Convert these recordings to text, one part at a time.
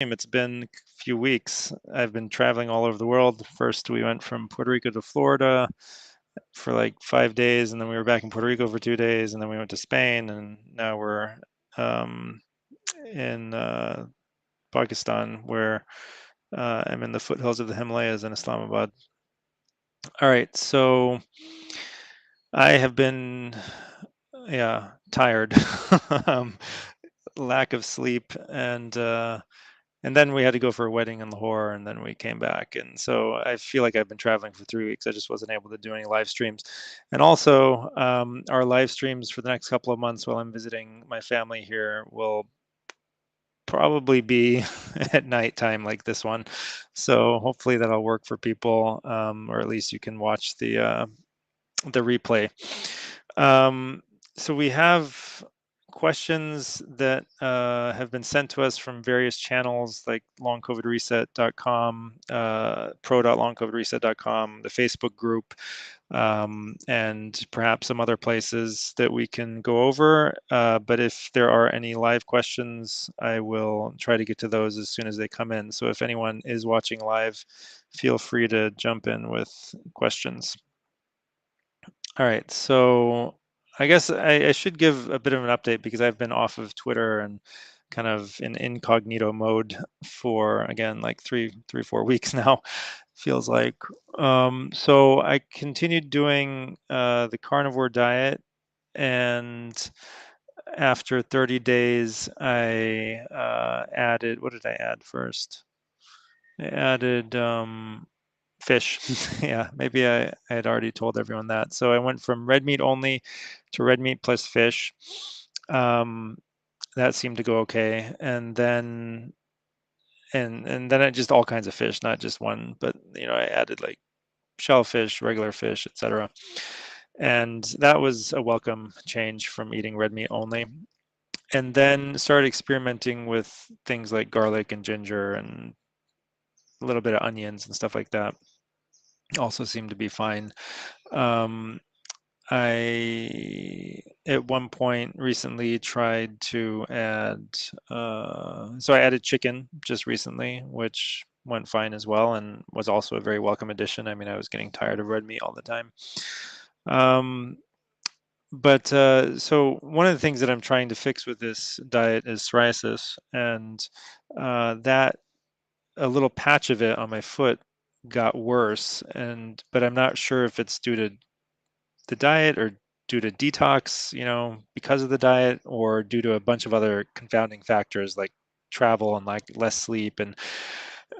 It's been a few weeks. I've been traveling all over the world. First, we went from Puerto Rico to Florida for like 5 days, and then we were back in Puerto Rico for 2 days, and then we went to Spain, and now we're um, in Pakistan, where I'm in the foothills of the Himalayas in Islamabad. All right, so I have been, yeah, tired, um, lack of sleep, and then we had to go for a wedding in Lahore, and then we came back. And so I feel like I've been traveling for 3 weeks. I just wasn't able to do any live streams. And also, our live streams for the next couple of months while I'm visiting my family here will probably be at nighttime like this one. So hopefully that'll work for people, or at least you can watch the replay. So we have questions that have been sent to us from various channels like longcovidreset.com, pro.longcovidreset.com, the Facebook group, and perhaps some other places that we can go over. But if there are any live questions, I will try to get to those as soon as they come in. So if anyone is watching live, feel free to jump in with questions. All right, so I guess I should give a bit of an update because I've been off of Twitter and kind of in incognito mode for, again, like 4 weeks now, feels like. So I continued doing the carnivore diet, and after 30 days, I added, what did I add first? I added fish. Yeah, maybe I had already told everyone that. So I went from red meat only to red meat plus fish. That seemed to go okay. And then I just all kinds of fish, not just one, but I added like shellfish, regular fish, etc. And that was a welcome change from eating red meat only. And then started experimenting with things like garlic and ginger and a little bit of onions and stuff like that. Also seemed to be fine. Um, I at one point recently tried to add, so I added chicken just recently, which went fine as well and was also a very welcome addition. I mean, I was getting tired of red meat all the time. But so one of the things that I'm trying to fix with this diet is psoriasis, and that a little patch of it on my foot got worse, but I'm not sure if it's due to the diet or due to detox, because of the diet, or due to a bunch of other confounding factors like travel and like less sleep and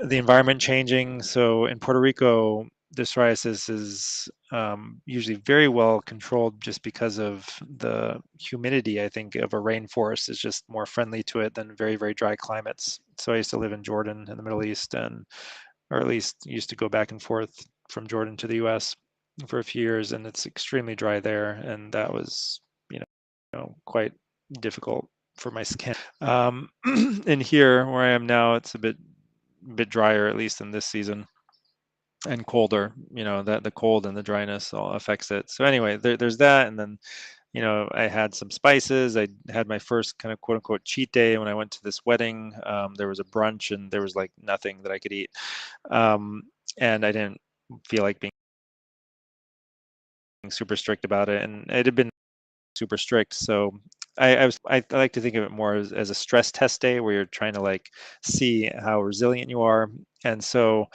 the environment changing. So in Puerto Rico, the psoriasis is usually very well controlled just because of the humidity. I think of a rainforest is just more friendly to it than very, very dry climates. So I used to live in Jordan in the Middle East, or at least used to go back and forth from Jordan to the US for a few years, and it's extremely dry there, and that was, quite difficult for my skin. And here, where I am now, it's a bit drier, at least in this season, and colder. That the cold and the dryness all affects it. So anyway, there's that, and then I had some spices. I had my first kind of quote unquote cheat day when I went to this wedding. There was a brunch, and there was like nothing that I could eat, and I didn't feel like being super strict about it, and it had been super strict. So I like to think of it more as a stress test day where you're trying to like see how resilient you are. And so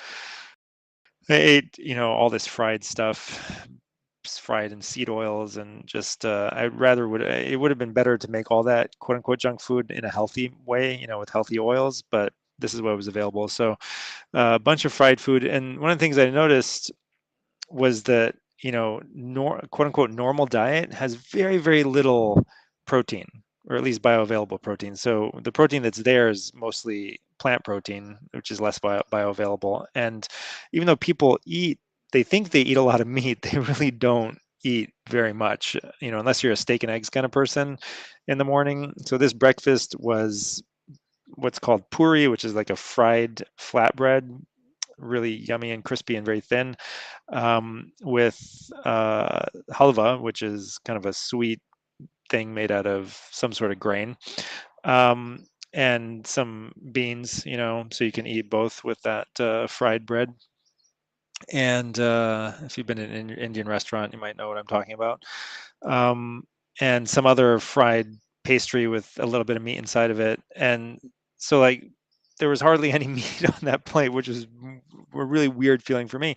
I ate, all this fried stuff, fried in seed oils, and just it would have been better to make all that quote unquote junk food in a healthy way, with healthy oils, but this is what was available. So a bunch of fried food. And one of the things I noticed was that quote unquote normal diet has very, very little protein, or at least bioavailable protein. So the protein that's there is mostly plant protein, which is less bioavailable. And even though people they think they eat a lot of meat, they really don't eat very much, unless you're a steak and eggs kind of person in the morning. So this breakfast was what's called puri, which is like a fried flatbread, really yummy and crispy and very thin, with halva, which is kind of a sweet thing made out of some sort of grain, um, and some beans, so you can eat both with that fried bread. And if you've been in an Indian restaurant, you might know what I'm talking about. Um, and some other fried pastry with a little bit of meat inside of it. And so, like, there was hardly any meat on that plate, which was a really weird feeling for me.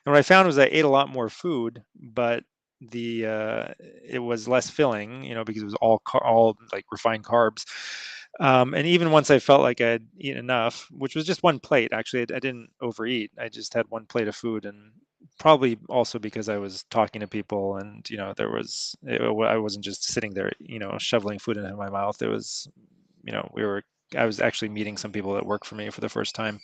And what I found was I ate a lot more food, but it was less filling, because it was all like refined carbs. And even once I felt like I had eaten enough, which was just one plate, actually, I didn't overeat. I just had one plate of food, and probably also because I was talking to people, and I wasn't just sitting there, shoveling food into my mouth. It was, I was actually meeting some people that work for me for the first time.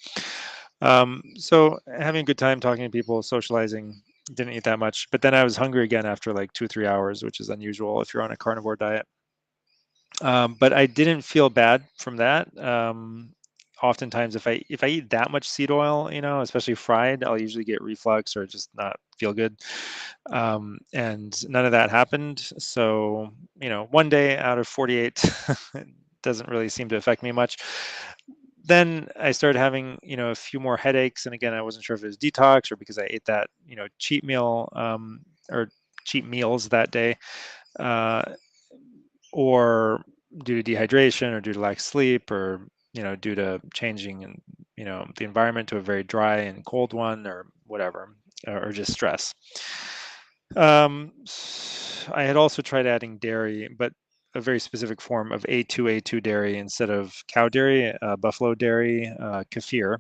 So having a good time talking to people, socializing. Didn't eat that much, but then I was hungry again after like 2 or 3 hours, which is unusual if you're on a carnivore diet. But I didn't feel bad from that. Oftentimes, if I eat that much seed oil, especially fried, I'll usually get reflux or just not feel good. And none of that happened. So, one day out of 48 doesn't really seem to affect me much. Then I started having, a few more headaches, and again, I wasn't sure if it was detox or because I ate that, cheat meal, or cheat meals that day. Uh, or due to dehydration or due to lack of sleep or due to changing and the environment to a very dry and cold one or whatever, or just stress. I had also tried adding dairy, but a very specific form of A2 dairy instead of cow dairy, buffalo dairy, kefir,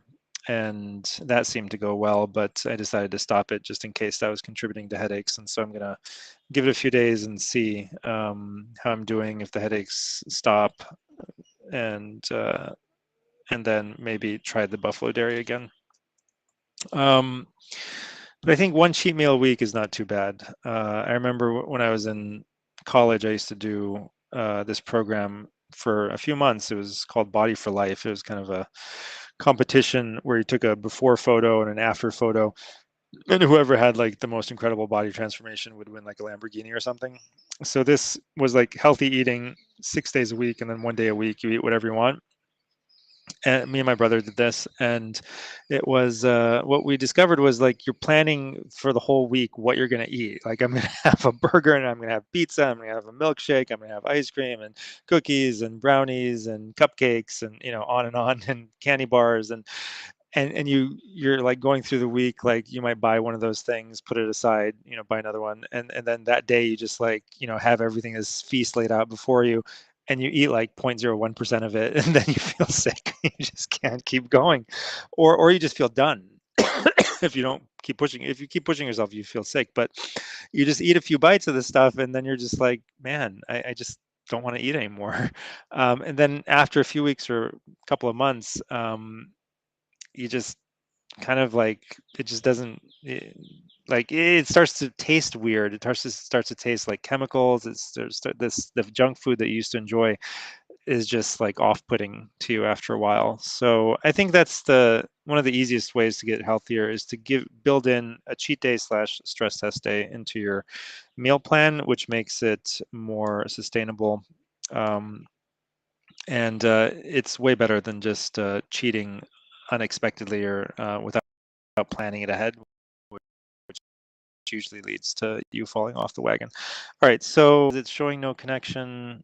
and that seemed to go well, but I decided to stop it just in case that was contributing to headaches. And so I'm going to give it a few days and see how I'm doing, if the headaches stop, and then maybe try the buffalo dairy again. But I think one cheat meal a week is not too bad. I remember when I was in college, I used to do this program for a few months. It was called Body for Life. It was kind of a competition where you took a before photo and an after photo, and whoever had like the most incredible body transformation would win like a Lamborghini or something. So this was like healthy eating 6 days a week, and then one day a week you eat whatever you want. And me and my brother did this, and it was what we discovered was like you're planning for the whole week what you're going to eat. Like, I'm going to have a burger, and I'm going to have pizza, I'm going to have a milkshake, I'm going to have ice cream and cookies and brownies and cupcakes, and on and on, and candy bars, and you're like going through the week, like you might buy one of those things, put it aside, buy another one, and then that day you just like have everything as feast laid out before you, and you eat like 0.01% of it, and then you feel sick. You just can't keep going, or you just feel done. If you don't keep pushing, if you keep pushing yourself, you feel sick. But you just eat a few bites of this stuff, and then you're just like, man, I just don't want to eat anymore. And then after a few weeks or a couple of months, you just kind of like, it just doesn't like, it starts to taste weird. It starts to taste like chemicals. The junk food that you used to enjoy is just like off-putting to you after a while. So I think that's one of the easiest ways to get healthier is to build in a cheat day / stress test day into your meal plan, which makes it more sustainable. And it's way better than just cheating unexpectedly or without planning it ahead, which usually leads to you falling off the wagon. All right, so it's showing no connection.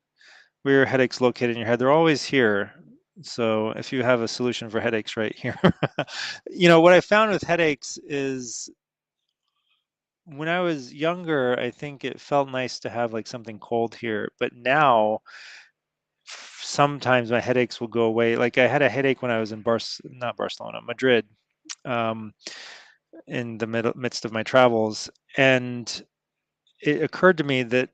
Where are headaches located in your head? They're always here. So if you have a solution for headaches right here. What I found with headaches is when I was younger, I think it felt nice to have like something cold here, but now sometimes my headaches will go away. Like, I had a headache when I was in not Barcelona, Madrid, um, in the midst of my travels, and it occurred to me that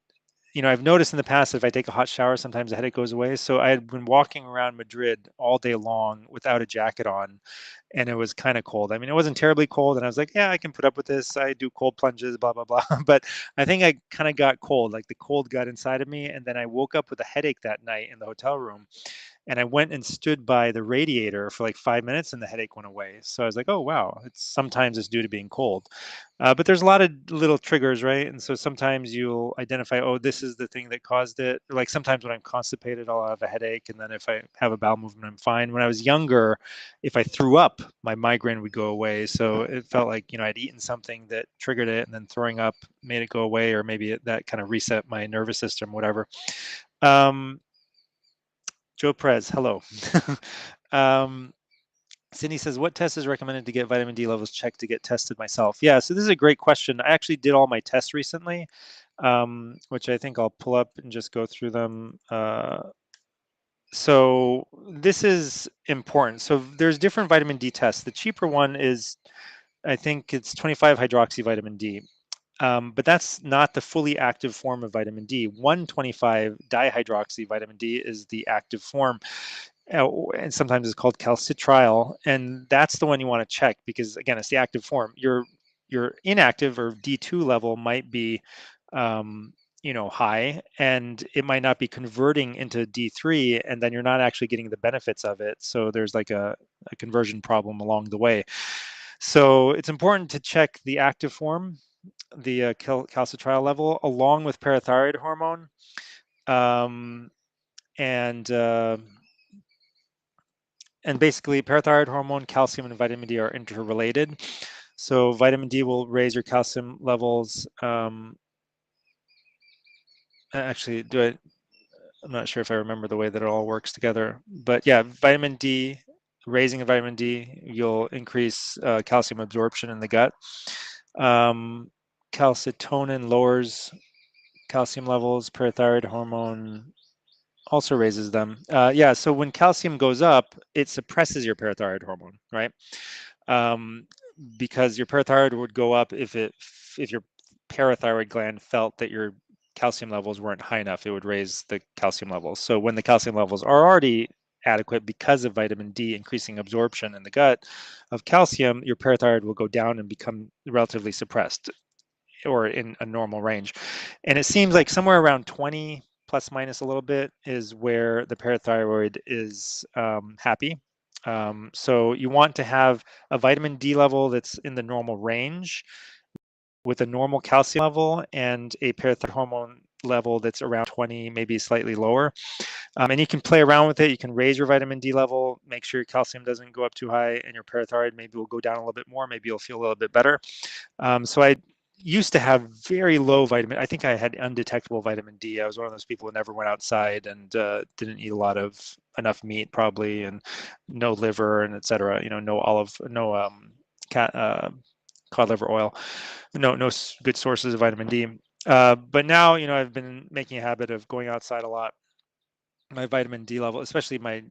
I've noticed in the past that if I take a hot shower, sometimes the headache goes away. So I had been walking around Madrid all day long without a jacket on, and it was kind of cold. I mean, it wasn't terribly cold, and I was like, yeah, I can put up with this. I do cold plunges, blah, blah, blah. But I think I kind of got cold, like the cold got inside of me. And then I woke up with a headache that night in the hotel room. and I went and stood by the radiator for like 5 minutes, and the headache went away. So I was like, oh wow, sometimes it's due to being cold. But there's a lot of little triggers, right? And so sometimes you'll identify, oh, this is the thing that caused it. Like sometimes when I'm constipated, I'll have a headache, and then if I have a bowel movement, I'm fine. When I was younger, if I threw up, my migraine would go away. So it felt like, I'd eaten something that triggered it, and then throwing up made it go away, or maybe that kind of reset my nervous system, whatever. Um, Joe Perez, hello. um, Cindy says, what test is recommended to get vitamin D levels checked to get tested myself? Yeah, so this is a great question. I actually did all my tests recently, which I think I'll pull up and just go through them. So this is important. So there's different vitamin D tests. The cheaper one is, I think it's 25 hydroxy vitamin D. But that's not the fully active form of vitamin D. 125 dihydroxy vitamin D is the active form, and sometimes it's called calcitriol, and that's the one you want to check because again, it's the active form. Your inactive or D2 level might be high, and it might not be converting into D3, and then you're not actually getting the benefits of it. So there's like a conversion problem along the way. So it's important to check the active form, the calcitriol level, along with parathyroid hormone, um, and uh, and basically parathyroid hormone, calcium, and vitamin D are interrelated. So vitamin D will raise your calcium levels. Actually, I'm not sure if I remember the way that it all works together, but yeah, vitamin D, raising of vitamin D, you'll increase calcium absorption in the gut. Calcitonin lowers calcium levels. Parathyroid hormone also raises them. Yeah, so when calcium goes up, it suppresses your parathyroid hormone, right? Um, because your parathyroid would go up if your parathyroid gland felt that your calcium levels weren't high enough, it would raise the calcium levels. So when the calcium levels are already adequate because of vitamin D increasing absorption in the gut of calcium, your parathyroid will go down and become relatively suppressed or in a normal range. And it seems like somewhere around 20 plus minus a little bit is where the parathyroid is happy. So you want to have a vitamin D level that's in the normal range with a normal calcium level and a parathyroid hormone level that's around 20, maybe slightly lower. And you can play around with it. You can raise your vitamin D level, make sure your calcium doesn't go up too high, and your parathyroid maybe will go down a little bit more. Maybe you'll feel a little bit better. So I used to have very low vitamin. I think I had undetectable vitamin D. I was one of those people who never went outside and didn't eat a lot of enough meat, probably, and no liver and etc. No cat cod liver oil, no good sources of vitamin D. But now, I've been making a habit of going outside a lot. My vitamin D level, especially my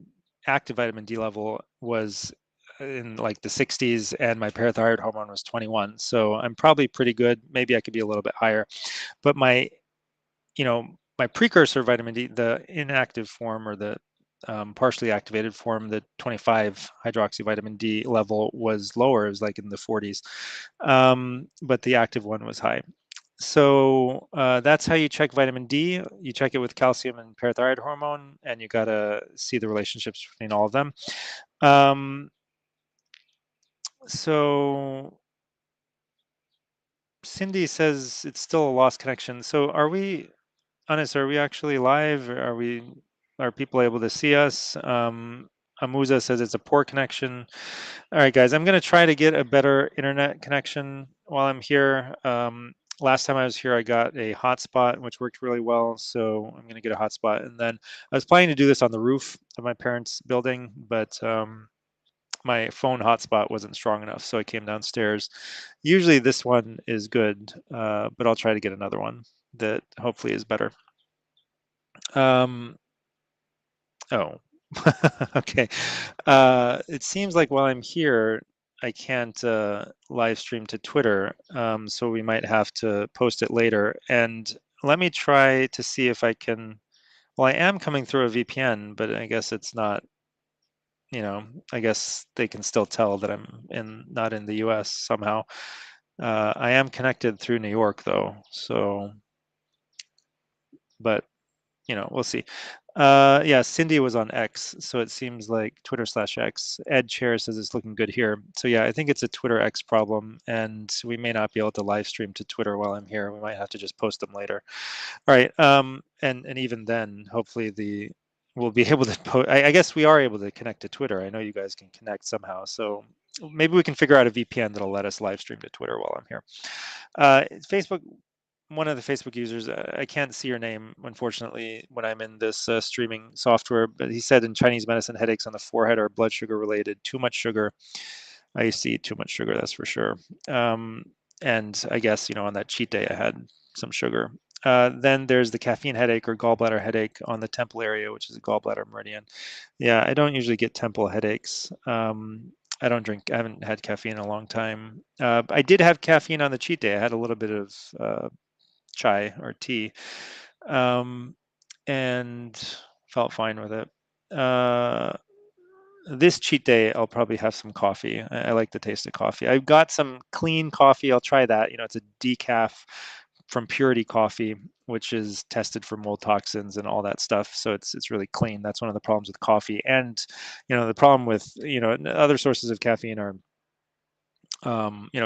active vitamin D level, was in like the 60s, and my parathyroid hormone was 21. So I'm probably pretty good. Maybe I could be a little bit higher. But my precursor vitamin D, the inactive form or the partially activated form, the 25 hydroxy vitamin D level was lower. It was like in the 40s, but the active one was high. So that's how you check vitamin D. You check it with calcium and parathyroid hormone, and you got to see the relationships between all of them. Um, so Cindy says it's still a lost connection. So are we, Anis, are we actually live? Are people able to see us? Amuza says it's a poor connection. All right, guys, I'm going to try to get a better internet connection while I'm here. Last time I was here, I got a hotspot, which worked really well. So I'm going to get a hotspot. And then I was planning to do this on the roof of my parents' building, but my phone hotspot wasn't strong enough. So I came downstairs. Usually this one is good, but I'll try to get another one that hopefully is better. Oh, okay. It seems like while I'm here, I can't live stream to Twitter, so we might have to post it later. And let me try to see if I can. Well, I am coming through a VPN, but I guess it's not. I guess they can still tell that I'm not in the US somehow. I am connected through New York though, so but we'll see. Yeah, Cindy was on X, so it seems like Twitter/X. Ed Chair says it's looking good here. So yeah, I think it's a Twitter X problem, and we may not be able to live stream to Twitter while I'm here. We might have to just post them later. All right, and even then, hopefully we'll be able to post. I guess we are able to connect to Twitter. I know you guys can connect somehow, so maybe we can figure out a VPN that'll let us live stream to Twitter while I'm here. Facebook, one of the Facebook users, I can't see your name, unfortunately, when I'm in this streaming software, but he said in Chinese medicine, headaches on the forehead are blood sugar related. Too much sugar. I used to eat too much sugar, that's for sure. Um, and I guess, on that cheat day, I had some sugar. Then there's the caffeine headache or gallbladder headache on the temple area, which is a gallbladder meridian. Yeah, I don't usually get temple headaches. I don't drink, I haven't had caffeine in a long time. I did have caffeine on the cheat day. I had a little bit of chai or tea, um, and felt fine with it. This cheat day, I'll probably have some coffee. I like the taste of coffee. I've got some clean coffee. I'll try that. It's a decaf from Purity Coffee, which is tested for mold toxins and all that stuff. So it's really clean. That's one of the problems with coffee. And the problem with other sources of caffeine are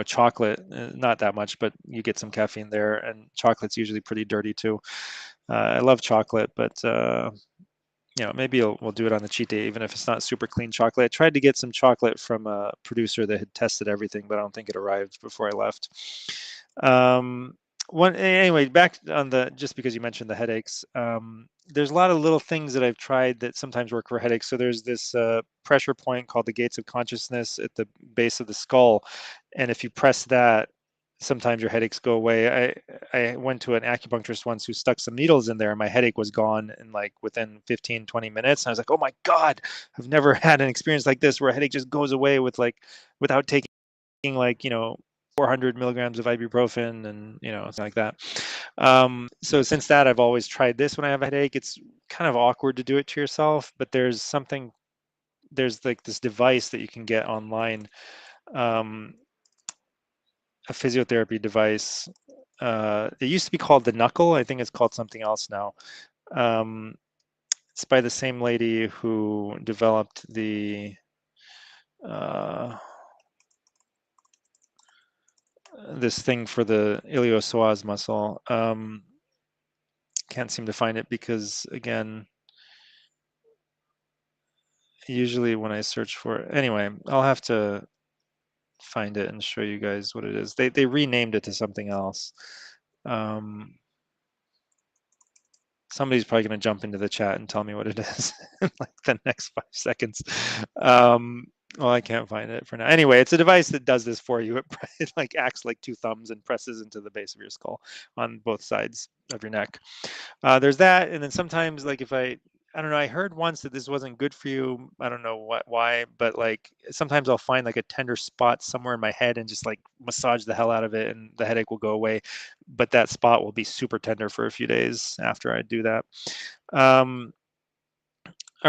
chocolate, not that much, but you get some caffeine there, and chocolate's usually pretty dirty too. I love chocolate, but maybe we'll do it on the cheat day, even if it's not super clean chocolate. I tried to get some chocolate from a producer that had tested everything, but I don't think it arrived before I left. Anyway, back on just because you mentioned the headaches, there's a lot of little things that I've tried that sometimes work for headaches. So there's this pressure point called the gates of consciousness at the base of the skull, and if you press that, sometimes your headaches go away. I went to an acupuncturist once who stuck some needles in there, and my headache was gone in like within 15, 20 minutes. And I was like, oh my God, I've never had an experience like this where a headache just goes away without taking like 400 milligrams of ibuprofen and something like that. So since that, I've always tried this when I have a headache. It's kind of awkward to do it to yourself, but there's like this device that you can get online, a physiotherapy device. It used to be called the Knuckle. I think it's called something else now. Um, it's by the same lady who developed uh, this thing for the iliopsoas muscle. Can't seem to find it because, again, usually when I search for it, anyway, I'll have to find it and show you guys what it is. They renamed it to something else. Somebody's probably going to jump into the chat and tell me what it is in like the next 5 seconds. Well, I can't find it for now. Anyway, it's a device that does this for you. It like acts like two thumbs and presses into the base of your skull on both sides of your neck. There's that, and then sometimes like if I don't know, I heard once that this wasn't good for you. I don't know why, but like sometimes I'll find like a tender spot somewhere in my head and just like massage the hell out of it, and the headache will go away. But that spot will be super tender for a few days after I do that. All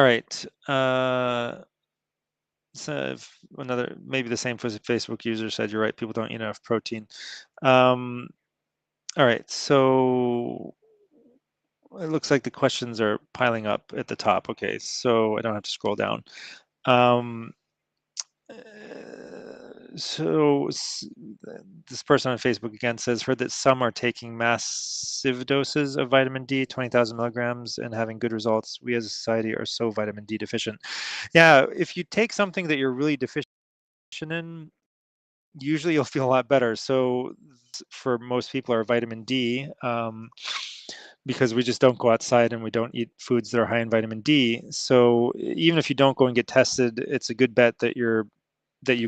right. So maybe the same Facebook user said, you're right, people don't eat enough protein. All right, so it looks like the questions are piling up at the top. Okay, so I don't have to scroll down. So this person on Facebook again says, heard that some are taking massive doses of vitamin D, 20,000 milligrams, and having good results. We as a society are so vitamin D deficient. Yeah, if you take something that you're really deficient in, usually you'll feel a lot better. So for most people are vitamin D, because we just don't go outside and we don't eat foods that are high in vitamin D. So even if you don't go and get tested, it's a good bet that you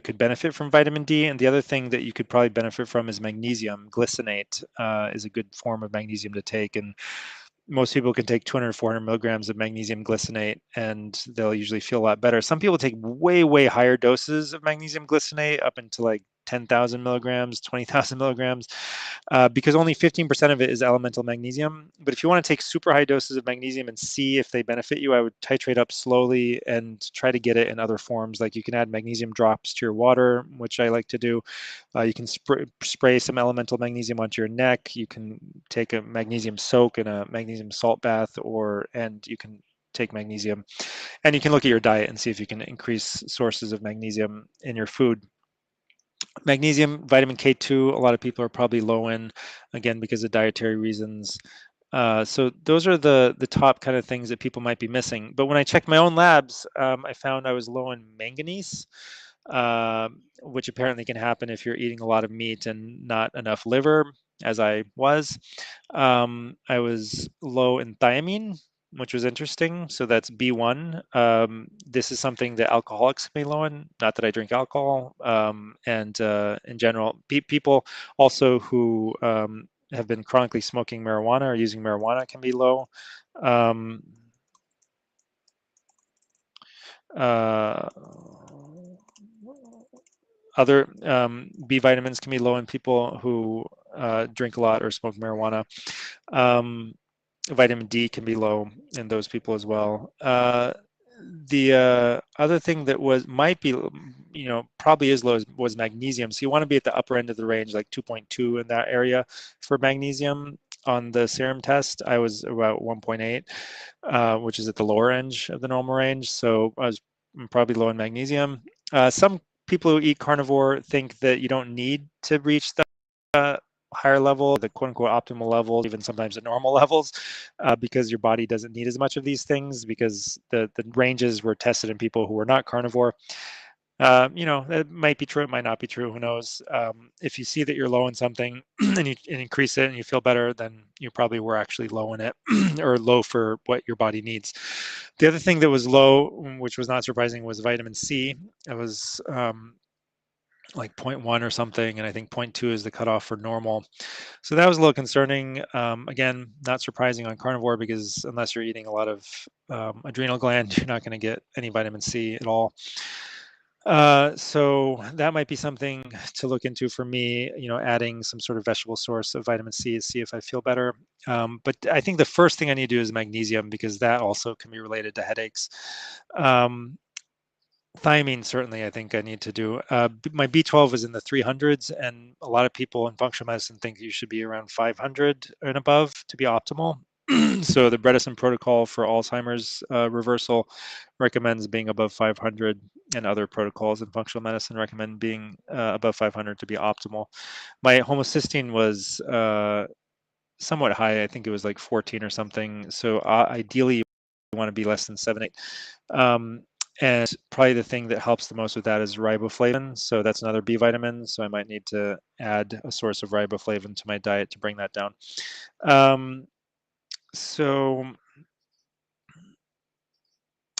could benefit from vitamin D. And the other thing that you could probably benefit from is magnesium. Glycinate is a good form of magnesium to take. And most people can take 200, 400 milligrams of magnesium glycinate, and they'll usually feel a lot better. Some people take way, way higher doses of magnesium glycinate, up into like 10,000 milligrams, 20,000 milligrams, because only 15% of it is elemental magnesium. But if you want to take super high doses of magnesium and see if they benefit you, I would titrate up slowly and try to get it in other forms. Like you can add magnesium drops to your water, which I like to do. You can spray some elemental magnesium onto your neck. You can take a magnesium soak in a magnesium salt bath, and you can take magnesium. And you can look at your diet and see if you can increase sources of magnesium in your food. Magnesium, vitamin K2, a lot of people are probably low in, again, because of dietary reasons. So those are the top kind of things that people might be missing. But when I checked my own labs, I found I was low in manganese, which apparently can happen if you're eating a lot of meat and not enough liver, as I was. I was low in thiamine, which was interesting. So that's B1. This is something that alcoholics may low in. Not that I drink alcohol. And in general, people also who have been chronically smoking marijuana or using marijuana can be low. Um, uh, Other B vitamins can be low in people who drink a lot or smoke marijuana. Vitamin D can be low in those people as well. The other thing that might be, probably is low was magnesium. So you want to be at the upper end of the range, like 2.2 in that area for magnesium. On the serum test, I was about 1.8, which is at the lower edge of the normal range. So I was probably low in magnesium. Some people who eat carnivore think that you don't need to reach the higher level, the quote unquote optimal levels, even sometimes the normal levels, because your body doesn't need as much of these things because the ranges were tested in people who were not carnivore. It might be true, it might not be true, who knows. If you see that you're low in something and you increase it and you feel better, then you probably were actually low in it or low for what your body needs. The other thing that was low, which was not surprising, was vitamin C. It was like 0.1 or something, and I think 0.2 is the cutoff for normal. So that was a little concerning. Again, not surprising on carnivore because unless you're eating a lot of adrenal gland, you're not going to get any vitamin C at all. So that might be something to look into for me, adding some sort of vegetable source of vitamin C to see if I feel better. But I think the first thing I need to do is magnesium because that also can be related to headaches. Thiamine, certainly, I think I need to do. My B12 is in the 300s, and a lot of people in functional medicine think you should be around 500 and above to be optimal. So the Bredesen protocol for Alzheimer's reversal recommends being above 500, and other protocols in functional medicine recommend being above 500 to be optimal. My homocysteine was somewhat high. I think it was like 14 or something. So ideally, you want to be less than 7, 8. And probably the thing that helps the most with that is riboflavin. So that's another B vitamin. So I might need to add a source of riboflavin to my diet to bring that down. So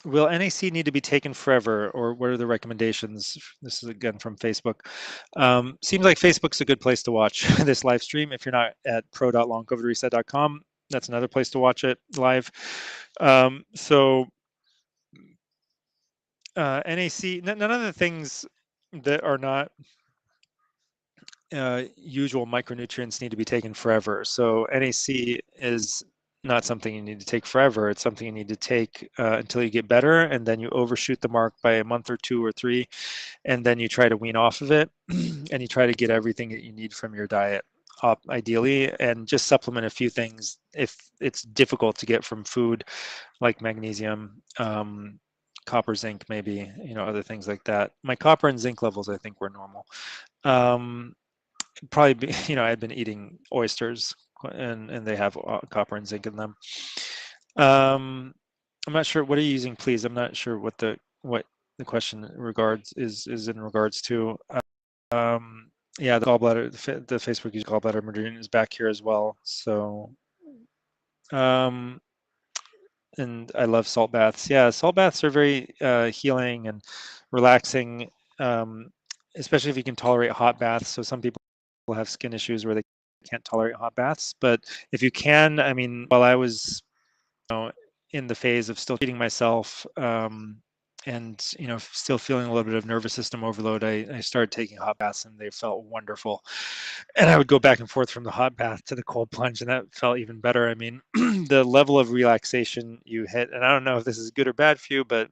will NAC need to be taken forever, or what are the recommendations? This is again from Facebook. Seems like Facebook's a good place to watch this live stream. If you're not at pro.longcovidreset.com, that's another place to watch it live. NAC, none of the things that are not usual micronutrients need to be taken forever. So NAC is not something you need to take forever. It's something you need to take until you get better, and then you overshoot the mark by a month or 2 or 3, and then you try to wean off of it, and you try to get everything that you need from your diet up, ideally, and just supplement a few things if it's difficult to get from food, like magnesium, copper, zinc, maybe, other things like that. My copper and zinc levels, I think, were normal. Probably I'd been eating oysters, and they have copper and zinc in them. I'm not sure, what are you using, please? I'm not sure what the question is in regards to. Yeah, the gallbladder, the Facebook use gallbladder meridian is back here as well. So and I love salt baths. Yeah, salt baths are very healing and relaxing, especially if you can tolerate hot baths. So some people have skin issues where they can't tolerate hot baths, but if you can, I mean, while I was in the phase of still treating myself, and still feeling a little bit of nervous system overload, I started taking hot baths, and they felt wonderful. And I would go back and forth from the hot bath to the cold plunge, and that felt even better. I mean, the level of relaxation you hit, and I don't know if this is good or bad for you, but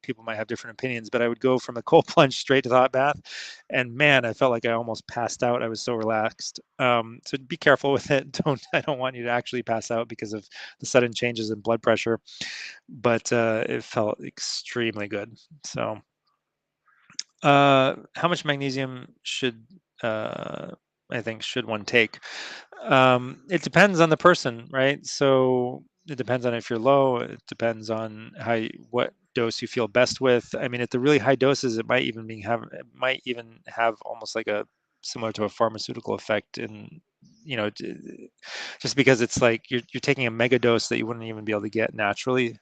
people might have different opinions, but I would go from the cold plunge straight to the hot bath, And man, I felt like I almost passed out. I was so relaxed. So be careful with it. I don't want you to actually pass out because of the sudden changes in blood pressure, but it felt extremely good. So how much magnesium should I think should one take? It depends on the person, right? So it depends on if you're low. It depends on what dose you feel best with. I mean, at the really high doses, it might even have almost like a similar to a pharmaceutical effect in, just because it's like you're taking a mega dose that you wouldn't even be able to get naturally.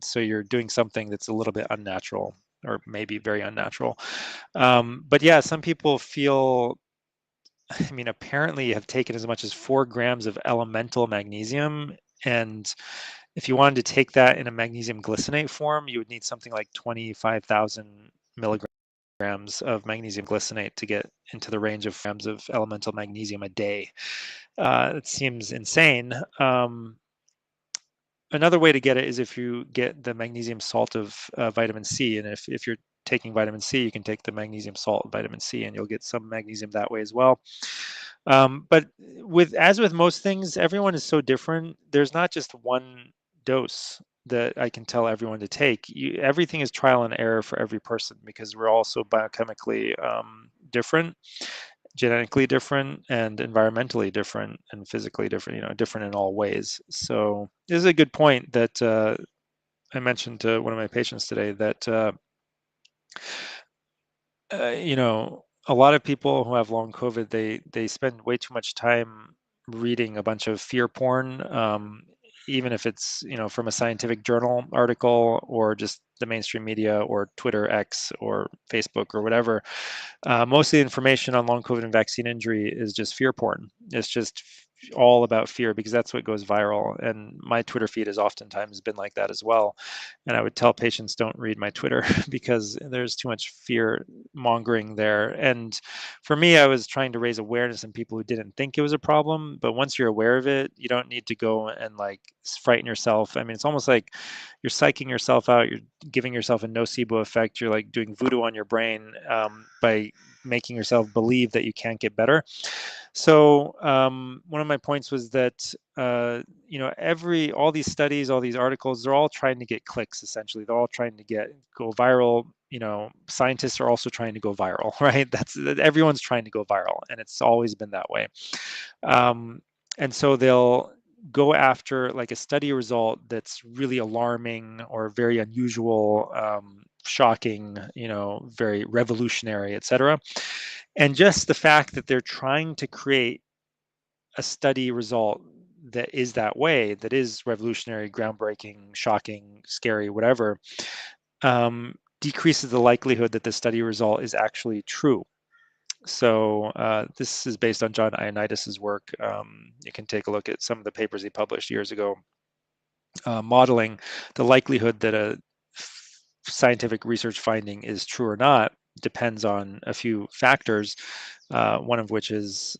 So you're doing something that's a little bit unnatural or maybe very unnatural. But yeah, some people feel, I mean, apparently have taken as much as 4 grams of elemental magnesium. And if you wanted to take that in a magnesium glycinate form, you would need something like 25,000 milligrams of magnesium glycinate to get into the range of grams of elemental magnesium a day. It seems insane. Another way to get it is if you get the magnesium salt of vitamin C. And if you're taking vitamin C, you can take the magnesium salt of vitamin C and you'll get some magnesium that way as well. But as with most things, everyone is so different. There's not just one dose that I can tell everyone to take. Everything is trial and error for every person because we're all so biochemically different, genetically different, and environmentally different, and physically different. Different in all ways. So this is a good point that I mentioned to one of my patients today that a lot of people who have long COVID, they spend way too much time reading a bunch of fear porn, even if it's from a scientific journal article or just the mainstream media or Twitter, X, or Facebook or whatever. Most of the information on long COVID and vaccine injury is just fear porn. It's just all about fear because that's what goes viral. And my Twitter feed has oftentimes been like that as well. And I would tell patients, don't read my Twitter because there's too much fear mongering there. And for me, I was trying to raise awareness in people who didn't think it was a problem. But once you're aware of it, you don't need to go and like frighten yourself. I mean, it's almost like you're psyching yourself out. You're giving yourself a nocebo effect. You're like doing voodoo on your brain by making yourself believe that you can't get better. So one of my points was that all these studies, all these articles, they're all trying to get clicks. Essentially, they're all trying to go viral. Scientists are also trying to go viral, right? Everyone's trying to go viral, and it's always been that way. And so they'll go after like a study result that's really alarming or very unusual, shocking, very revolutionary, etc. And just the fact that they're trying to create a study result that is that way, that is revolutionary, groundbreaking, shocking, scary, whatever, decreases the likelihood that the study result is actually true. So this is based on John Ioannidis's work. You can take a look at some of the papers he published years ago, modeling the likelihood that a scientific research finding is true or not depends on a few factors, one of which is,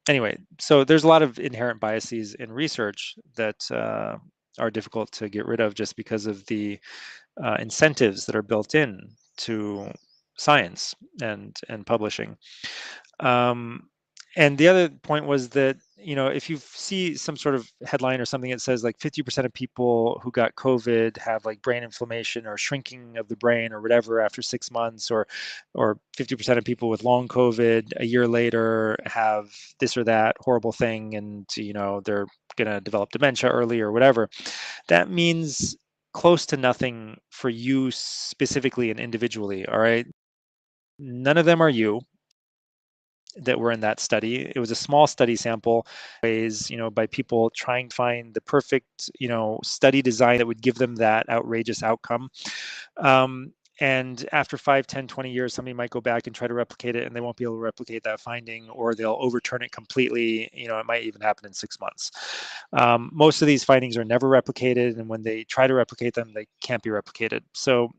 anyway, so there's a lot of inherent biases in research that are difficult to get rid of just because of the incentives that are built in to science and publishing. And the other point was that, if you see some sort of headline or something that says like 50% of people who got COVID have like brain inflammation or shrinking of the brain or whatever after 6 months, or 50% of people with long COVID a year later have this or that horrible thing, and they're gonna develop dementia early or whatever, that means close to nothing for you specifically and individually. All right, none of them are you that were in that study. It was a small study sample, ways, by people trying to find the perfect, study design that would give them that outrageous outcome. And after 5, 10, 20 years, somebody might go back and try to replicate it, and they won't be able to replicate that finding, or they'll overturn it completely. It might even happen in 6 months. Most of these findings are never replicated, and when they try to replicate them, they can't be replicated. So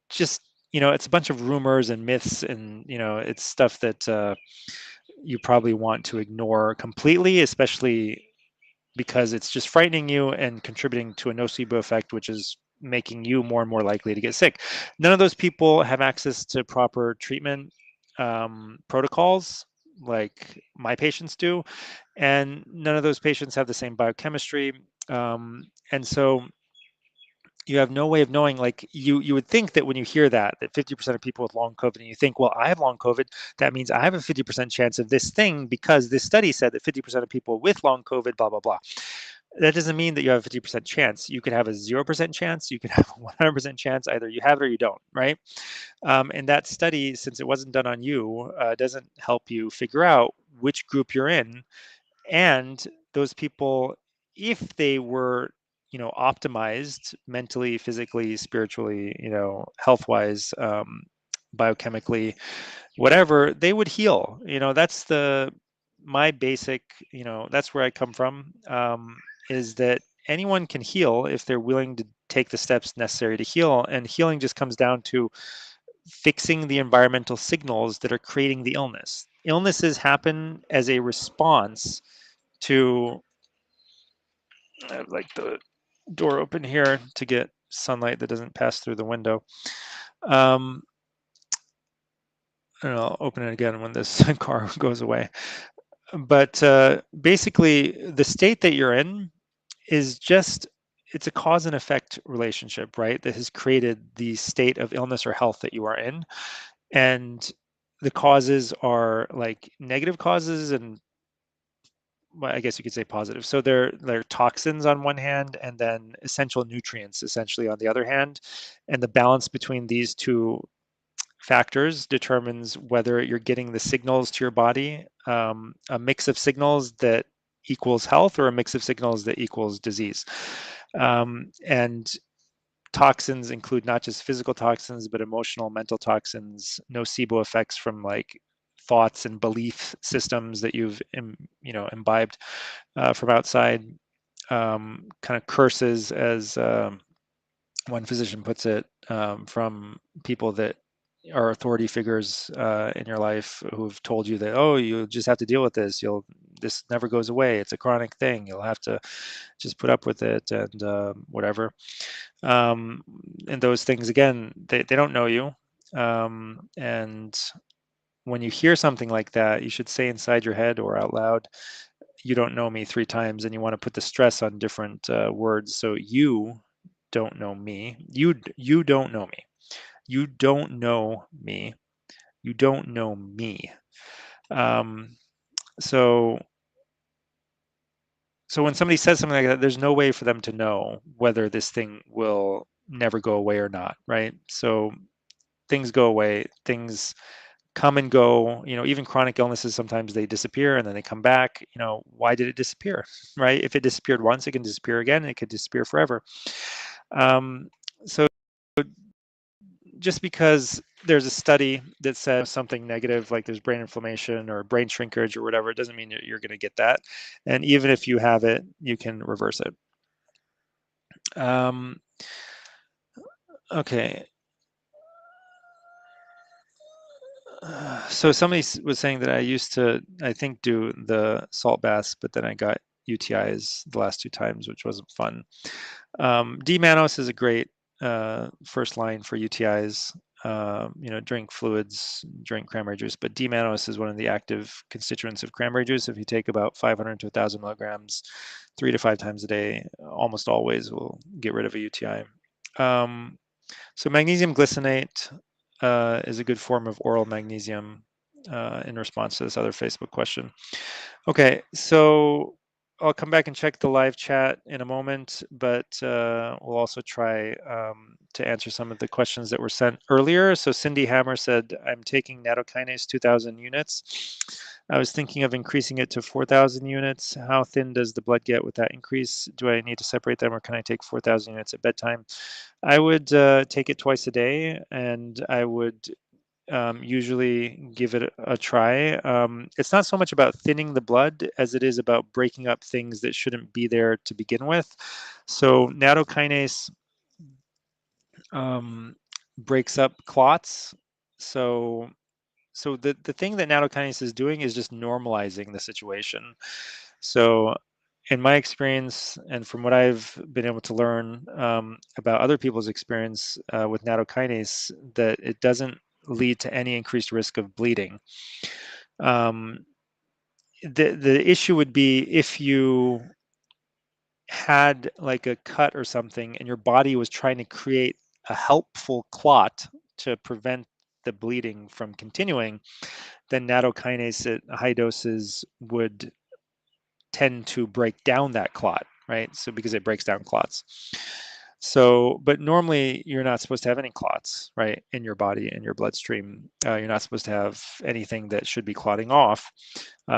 just, it's a bunch of rumors and myths, and it's stuff that you probably want to ignore completely, especially because it's just frightening you and contributing to a nocebo effect, which is making you more and more likely to get sick. None of those people have access to proper treatment protocols like my patients do, and none of those patients have the same biochemistry. And so you have no way of knowing, like you would think that when you hear that 50% of people with long COVID, and you think, well, I have long COVID, that means I have a 50% chance of this thing because this study said that 50% of people with long COVID, blah, blah, blah. That doesn't mean that you have a 50% chance. You could have a 0% chance. You could have a 100% chance. Either you have it or you don't, right? And that study, since it wasn't done on you, doesn't help you figure out which group you're in. And those people, if they were, optimized mentally, physically, spiritually, health-wise, biochemically, whatever, they would heal. That's my basic, that's where I come from, is that anyone can heal if they're willing to take the steps necessary to heal. And healing just comes down to fixing the environmental signals that are creating the illness. Illnesses happen as a response to, like the door open here to get sunlight that doesn't pass through the window. And I'll open it again when this car goes away. But basically, the state that you're in is just, it's a cause and effect relationship, right? That has created the state of illness or health that you are in. And the causes are like negative causes and, well, I guess you could say positive. So they're toxins on one hand, and then essential nutrients essentially on the other hand. And the balance between these two factors determines whether you're getting the signals to your body, a mix of signals that equals health or a mix of signals that equals disease. And toxins include not just physical toxins, but emotional, mental toxins, nocebo effects from like thoughts and belief systems that you've imbibed from outside, kind of curses, as one physician puts it, from people that are authority figures in your life who've told you that, oh, you just have to deal with this. This never goes away. It's a chronic thing. You'll have to just put up with it and whatever. And those things, again, they don't know you. And when you hear something like that, you should say inside your head or out loud, you don't know me 3 times, and you want to put the stress on different words. So you don't know me. You don't know me. You don't know me. You don't know me. Um, so so when somebody says something like that, there's no way for them to know whether this thing will never go away or not, right? So things go away, things come and go. Even chronic illnesses, sometimes they disappear and then they come back. Why did it disappear? Right? If it disappeared once, it can disappear again, and it could disappear forever. So just because there's a study that says something negative, like there's brain inflammation or brain shrinkage or whatever, it doesn't mean you're going to get that. And even if you have it, you can reverse it. Okay. So somebody was saying that I used to, I think, do the salt baths, but then I got UTIs the last 2 times, which wasn't fun. D-mannose is a great first line for UTIs. Drink fluids, drink cranberry juice, but D-mannose is one of the active constituents of cranberry juice. If you take about 500 to 1,000 milligrams 3 to 5 times a day, almost always will get rid of a UTI. So magnesium glycinate is a good form of oral magnesium in response to this other Facebook question. Okay, so I'll come back and check the live chat in a moment, but we'll also try to answer some of the questions that were sent earlier. So Cindy Hammer said, I'm taking nattokinase 2,000 units. I was thinking of increasing it to 4,000 units. How thin does the blood get with that increase? Do I need to separate them, or can I take 4,000 units at bedtime? I would take it twice a day, and I would usually give it a try. It's not so much about thinning the blood as it is about breaking up things that shouldn't be there to begin with. So nattokinase breaks up clots. So the thing that nattokinase is doing is just normalizing the situation. So in my experience, and from what I've been able to learn about other people's experience with nattokinase, that it doesn't lead to any increased risk of bleeding. Um, the issue would be if you had like a cut or something and your body was trying to create a helpful clot to prevent the bleeding from continuing, then nattokinase at high doses would tend to break down that clot, right? So because it breaks down clots. So, but normally you're not supposed to have any clots, right, in your body, in your bloodstream. You're not supposed to have anything that should be clotting off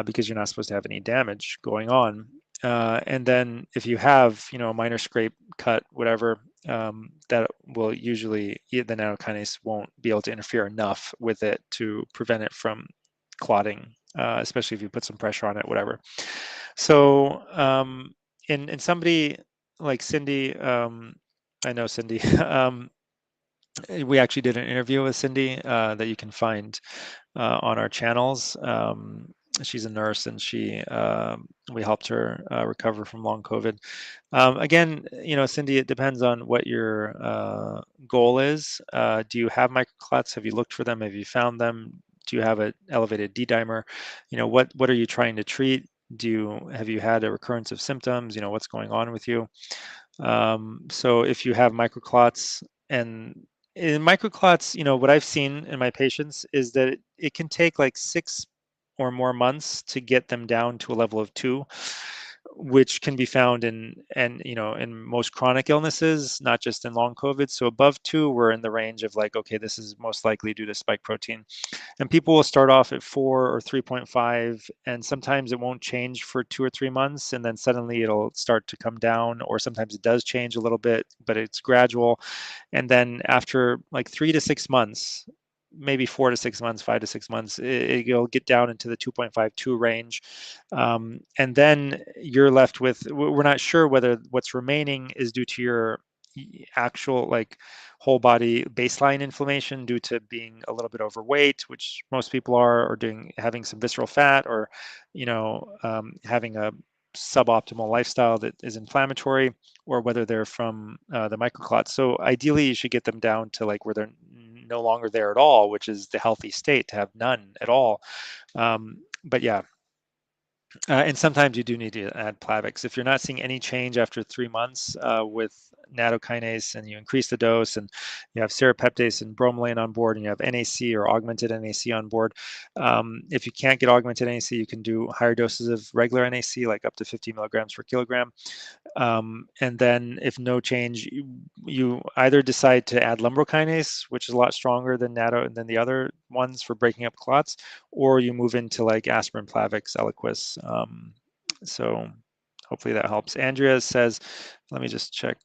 because you're not supposed to have any damage going on. And then if you have, a minor scrape, cut, whatever, that will usually, the nattokinase won't be able to interfere enough with it to prevent it from clotting, especially if you put some pressure on it, whatever. So, in somebody like Cindy, I know Cindy. We actually did an interview with Cindy that you can find on our channels. She's a nurse, and we helped her recover from long COVID. Again, Cindy, it depends on what your goal is. Do you have microclots? Have you looked for them? Have you found them? Do you have an elevated D dimer? What are you trying to treat? Have you had a recurrence of symptoms? What's going on with you? So if you have microclots, and in microclots, what I've seen in my patients is that it can take like 6 or more months to get them down to a level of 2, which can be found in most chronic illnesses, not just in long COVID. So above 2, we're in the range of like, okay, this is most likely due to spike protein. And people will start off at 4 or 3.5, and sometimes it won't change for 2 or 3 months, and then suddenly it'll start to come down, or sometimes it does change a little bit, but it's gradual. And then after like 3 to 6 months, maybe 4 to 6 months, 5 to 6 months, it'll get down into the 2.52 range. And then you're left with, we're not sure whether what's remaining is due to your actual like whole body baseline inflammation due to being a little bit overweight, which most people are, or having some visceral fat, or having a suboptimal lifestyle that is inflammatory, or whether they're from the microclots. So ideally, you should get them down to like where they're no longer there at all, which is the healthy state, to have none at all. But yeah, and sometimes you do need to add Plavix. If you're not seeing any change after 3 months with nattokinase, and you increase the dose, and you have serrapeptase and bromelain on board, and you have NAC or augmented NAC on board, if you can't get augmented NAC, you can do higher doses of regular NAC, like up to 50 milligrams per kilogram. And then if no change, you either decide to add lumbrokinase, which is a lot stronger than than the other ones for breaking up clots, or you move into like aspirin, Plavix, Eliquis. So hopefully that helps. Andrea says, let me just check.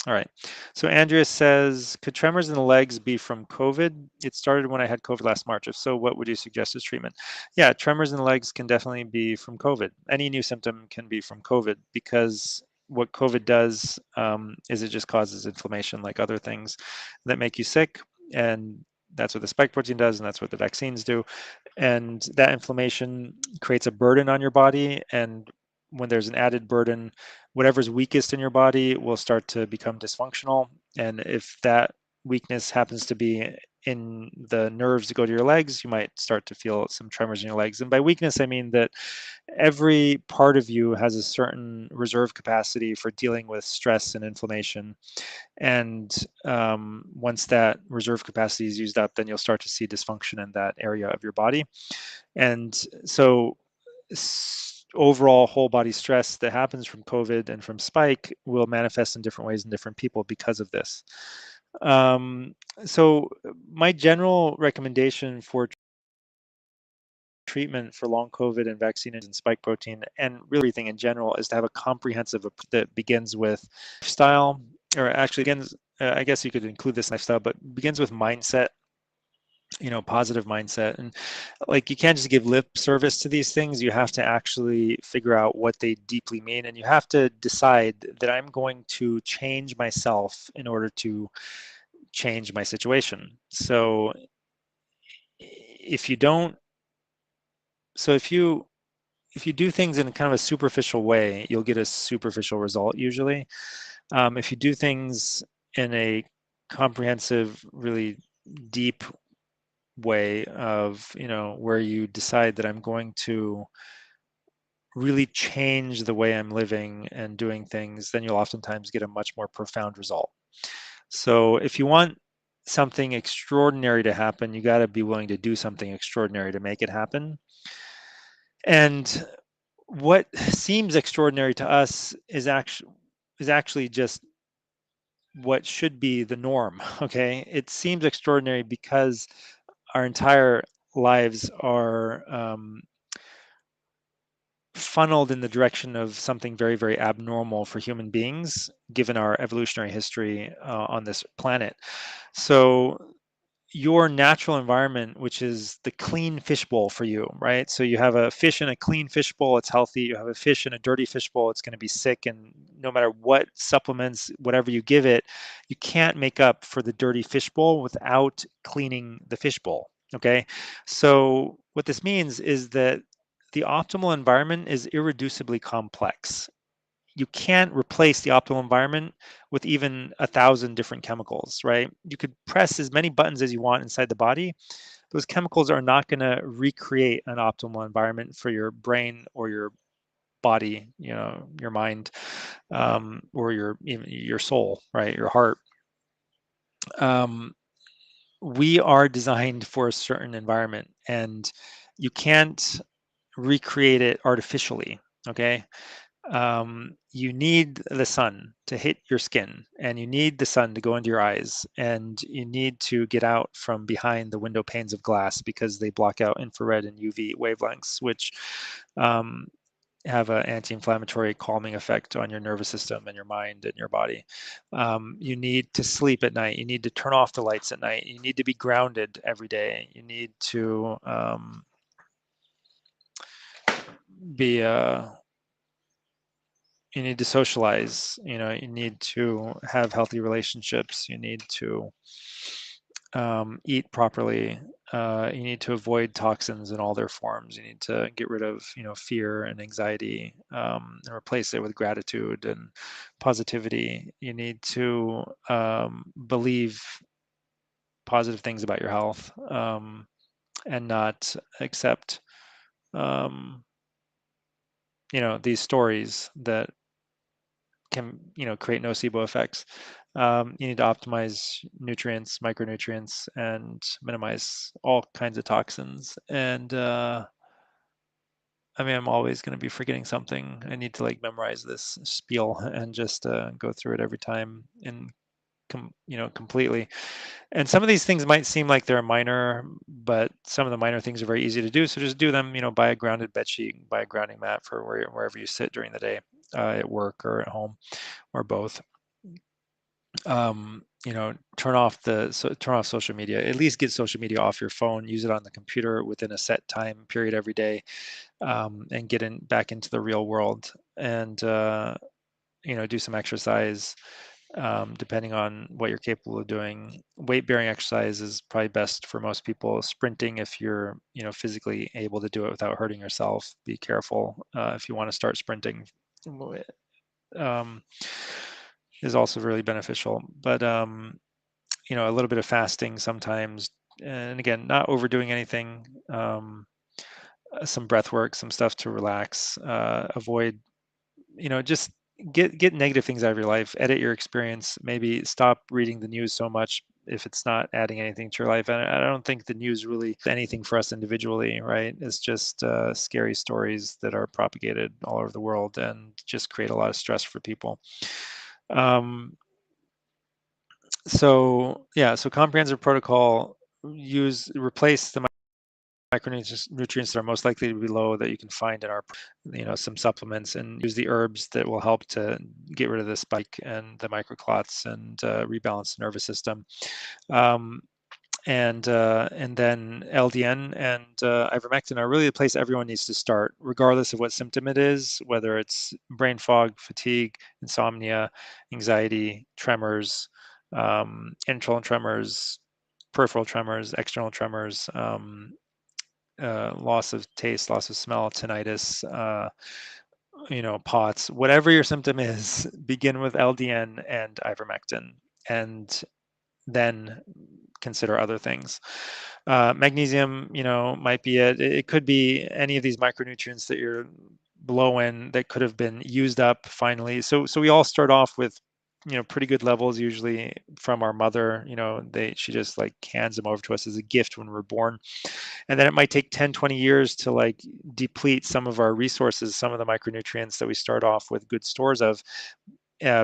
All right. So Andrea says, could tremors in the legs be from COVID? It started when I had COVID last March. If so, what would you suggest as treatment? Yeah, tremors in the legs can definitely be from COVID. Any new symptom can be from COVID, because what COVID does is it just causes inflammation like other things that make you sick. And that's what the spike protein does, and that's what the vaccines do. And that inflammation creates a burden on your body. And when there's an added burden, whatever's weakest in your body will start to become dysfunctional. And if that weakness happens to be in the nerves that go to your legs, you might start to feel some tremors in your legs. And by weakness, I mean that every part of you has a certain reserve capacity for dealing with stress and inflammation. And once that reserve capacity is used up, then you'll start to see dysfunction in that area of your body. And so overall whole body stress that happens from COVID and from spike will manifest in different ways in different people because of this. So my general recommendation for treatment for long COVID and vaccine and spike protein, and really everything in general, is to have a comprehensive approach that begins with lifestyle, or actually begins, I guess you could include this lifestyle, but begins with mindset, positive mindset. And like, you can't just give lip service to these things. You have to actually figure out what they deeply mean, and you have to decide that I'm going to change myself in order to change my situation. So if you don't, so if you if you do things in kind of a superficial way, you'll get a superficial result usually. If you do things in a comprehensive, really deep way of, where you decide that I'm going to really change the way I'm living and doing things, then you'll oftentimes get a much more profound result. So if you want something extraordinary to happen, you got to be willing to do something extraordinary to make it happen. And what seems extraordinary to us is actually just what should be the norm. Okay, it seems extraordinary because our entire lives are funneled in the direction of something very, very abnormal for human beings, given our evolutionary history on this planet. So your natural environment, which is the clean fishbowl for you, right? So you have a fish in a clean fishbowl, it's healthy. You have a fish in a dirty fishbowl, it's going to be sick. And no matter what supplements, whatever you give it, you can't make up for the dirty fishbowl without cleaning the fishbowl. Okay. So what this means is that the optimal environment is irreducibly complex. You can't replace the optimal environment with even 1,000 different chemicals, right? You could press as many buttons as you want inside the body. Those chemicals are not going to recreate an optimal environment for your brain or your body, your mind, or your soul, right? Your heart. Um, we are designed for a certain environment, and you can't recreate it artificially. Okay. You need the sun to hit your skin, and you need the sun to go into your eyes, and you need to get out from behind the window panes of glass because they block out infrared and UV wavelengths, which um, have an anti-inflammatory calming effect on your nervous system and your mind and your body. You need to sleep at night. You need to turn off the lights at night. You need to be grounded every day. You need to be you need to socialize, you need to have healthy relationships, you need to eat properly, you need to avoid toxins in all their forms, you need to get rid of fear and anxiety, and replace it with gratitude and positivity. You need to believe positive things about your health, and not accept um, these stories that can create nocebo effects. You need to optimize nutrients, micronutrients, and minimize all kinds of toxins. And I mean, I'm always going to be forgetting something. I need to like memorize this spiel and just go through it every time and completely. And some of these things might seem like they're minor, but some of the minor things are very easy to do. So just do them. Buy a grounded bed sheet, buy a grounding mat for wherever you sit during the day, at work or at home, or both. Turn off social media. At least get social media off your phone. Use it on the computer within a set time period every day, and get back into the real world. And do some exercise, depending on what you're capable of doing. Weight-bearing exercise is probably best for most people. Sprinting, if you're physically able to do it without hurting yourself. Be careful if you want to start sprinting. Um, is also really beneficial. But a little bit of fasting sometimes, and again, not overdoing anything. Some breath work, some stuff to relax. Avoid, just get negative things out of your life. Edit your experience. Maybe stop reading the news so much if it's not adding anything to your life. And I don't think the news really does anything for us individually, right? It's just scary stories that are propagated all over the world and just create a lot of stress for people. So yeah, so comprehensive protocol, replace the micronutrients that are most likely to be low that you can find in our, some supplements, and use the herbs that will help to get rid of the spike and the microclots and rebalance the nervous system. And then LDN and ivermectin are really the place everyone needs to start, regardless of what symptom it is, whether it's brain fog, fatigue, insomnia, anxiety, tremors, internal tremors, peripheral tremors, external tremors, loss of taste, loss of smell, tinnitus, POTS, whatever your symptom is, begin with LDN and ivermectin, and then consider other things. Magnesium, might be it. It could be any of these micronutrients that you're low in that could have been used up finally. So we all start off with pretty good levels usually from our mother. She just like hands them over to us as a gift when we're born, and then it might take 10-20 years to like deplete some of our resources, some of the micronutrients that we start off with good stores of,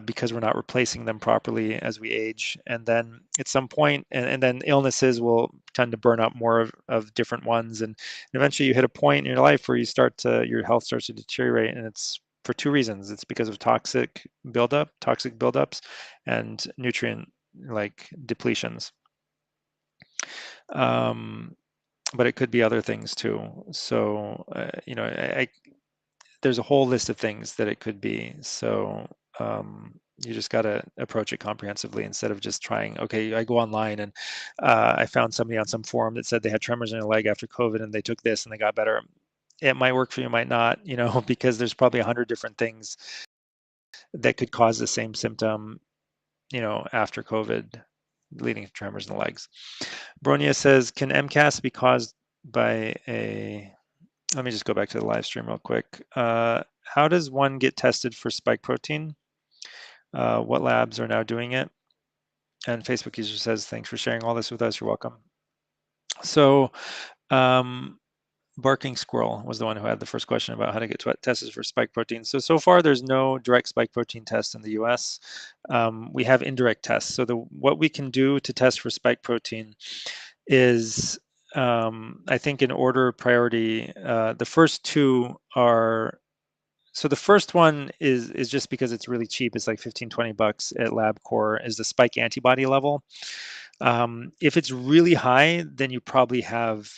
because we're not replacing them properly as we age. And then at some point, and then illnesses will tend to burn up more of different ones. And eventually you hit a point in your life where your health starts to deteriorate. And it's for two reasons. It's because of toxic buildups, and nutrient like depletions. But it could be other things too. So, there's a whole list of things that it could be. So you just got to approach it comprehensively instead of just trying, okay, I go online and I found somebody on some forum that said they had tremors in their leg after COVID and they took this and they got better. It might work for you, might not, because there's probably 100 different things that could cause the same symptom, after COVID, leading to tremors in the legs. Bronia says, can MCAS be caused by let me just go back to the live stream real quick. How does one get tested for spike protein? What labs are now doing it? And Facebook user says, thanks for sharing all this with us. You're welcome. So Barking Squirrel was the one who had the first question about how to get tested for spike protein. So far, there's no direct spike protein test in the US. We have indirect tests. So what we can do to test for spike protein is, I think in order of priority, the first two are, so the first one is just because it's really cheap. It's like 15-20 bucks at LabCorp, is the spike antibody level. If it's really high, then you probably have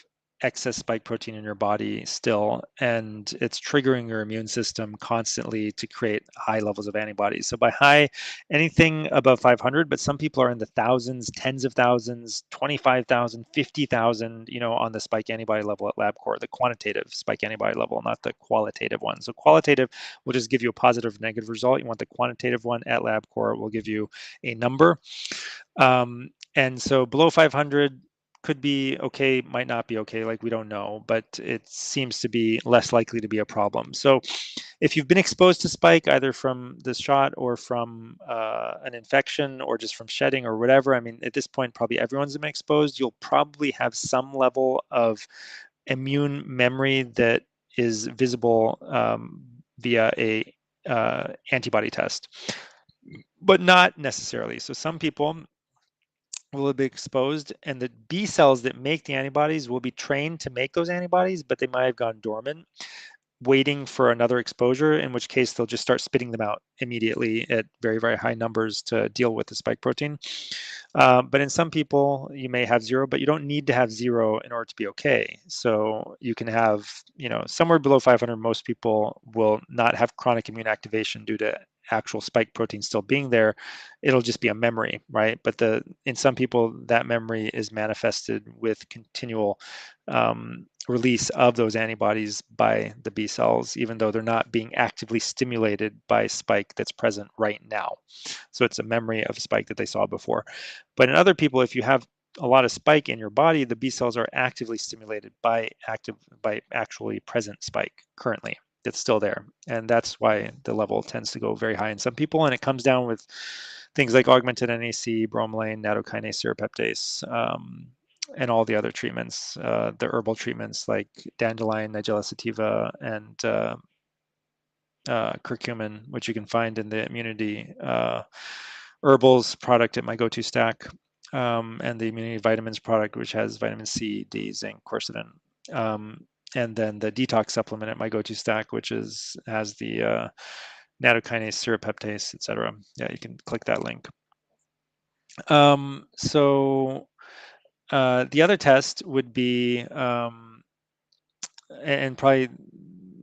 excess spike protein in your body still, and it's triggering your immune system constantly to create high levels of antibodies. So by high, anything above 500, but some people are in the thousands, tens of thousands, 25,000, 50,000, on the spike antibody level at LabCorp, the quantitative spike antibody level, not the qualitative one. So qualitative will just give you a positive, negative result. You want the quantitative one at LabCorp will give you a number. And so below 500 could be okay, might not be okay, like we don't know, but it seems to be less likely to be a problem. So if you've been exposed to spike, either from the shot or from an infection or just from shedding or whatever, I mean, at this point, probably everyone's been exposed. You'll probably have some level of immune memory that is visible via a antibody test, but not necessarily. So some people will be exposed, and the B cells that make the antibodies will be trained to make those antibodies, but they might have gone dormant, waiting for another exposure, in which case they'll just start spitting them out immediately at very, very high numbers to deal with the spike protein. But in some people, you may have zero, but you don't need to have zero in order to be okay. So you can have, somewhere below 500, most people will not have chronic immune activation due to actual spike protein still being there. It'll just be a memory, right? But in some people, that memory is manifested with continual release of those antibodies by the B cells, even though they're not being actively stimulated by spike that's present right now. So it's a memory of spike that they saw before. But in other people, if you have a lot of spike in your body, the B cells are actively stimulated by actually present spike currently. It's still there. And that's why the level tends to go very high in some people. And it comes down with things like augmented NAC, bromelain, nattokinase serapeptase, and all the other treatments, the herbal treatments like dandelion, nigella sativa, and curcumin, which you can find in the immunity herbals product at my go-to stack, and the immunity vitamins product, which has vitamin C, D, zinc, quercetin. And then the detox supplement at my go-to stack, which has the nattokinase, serapeptase, etc. Yeah, you can click that link. So the other test would be, and probably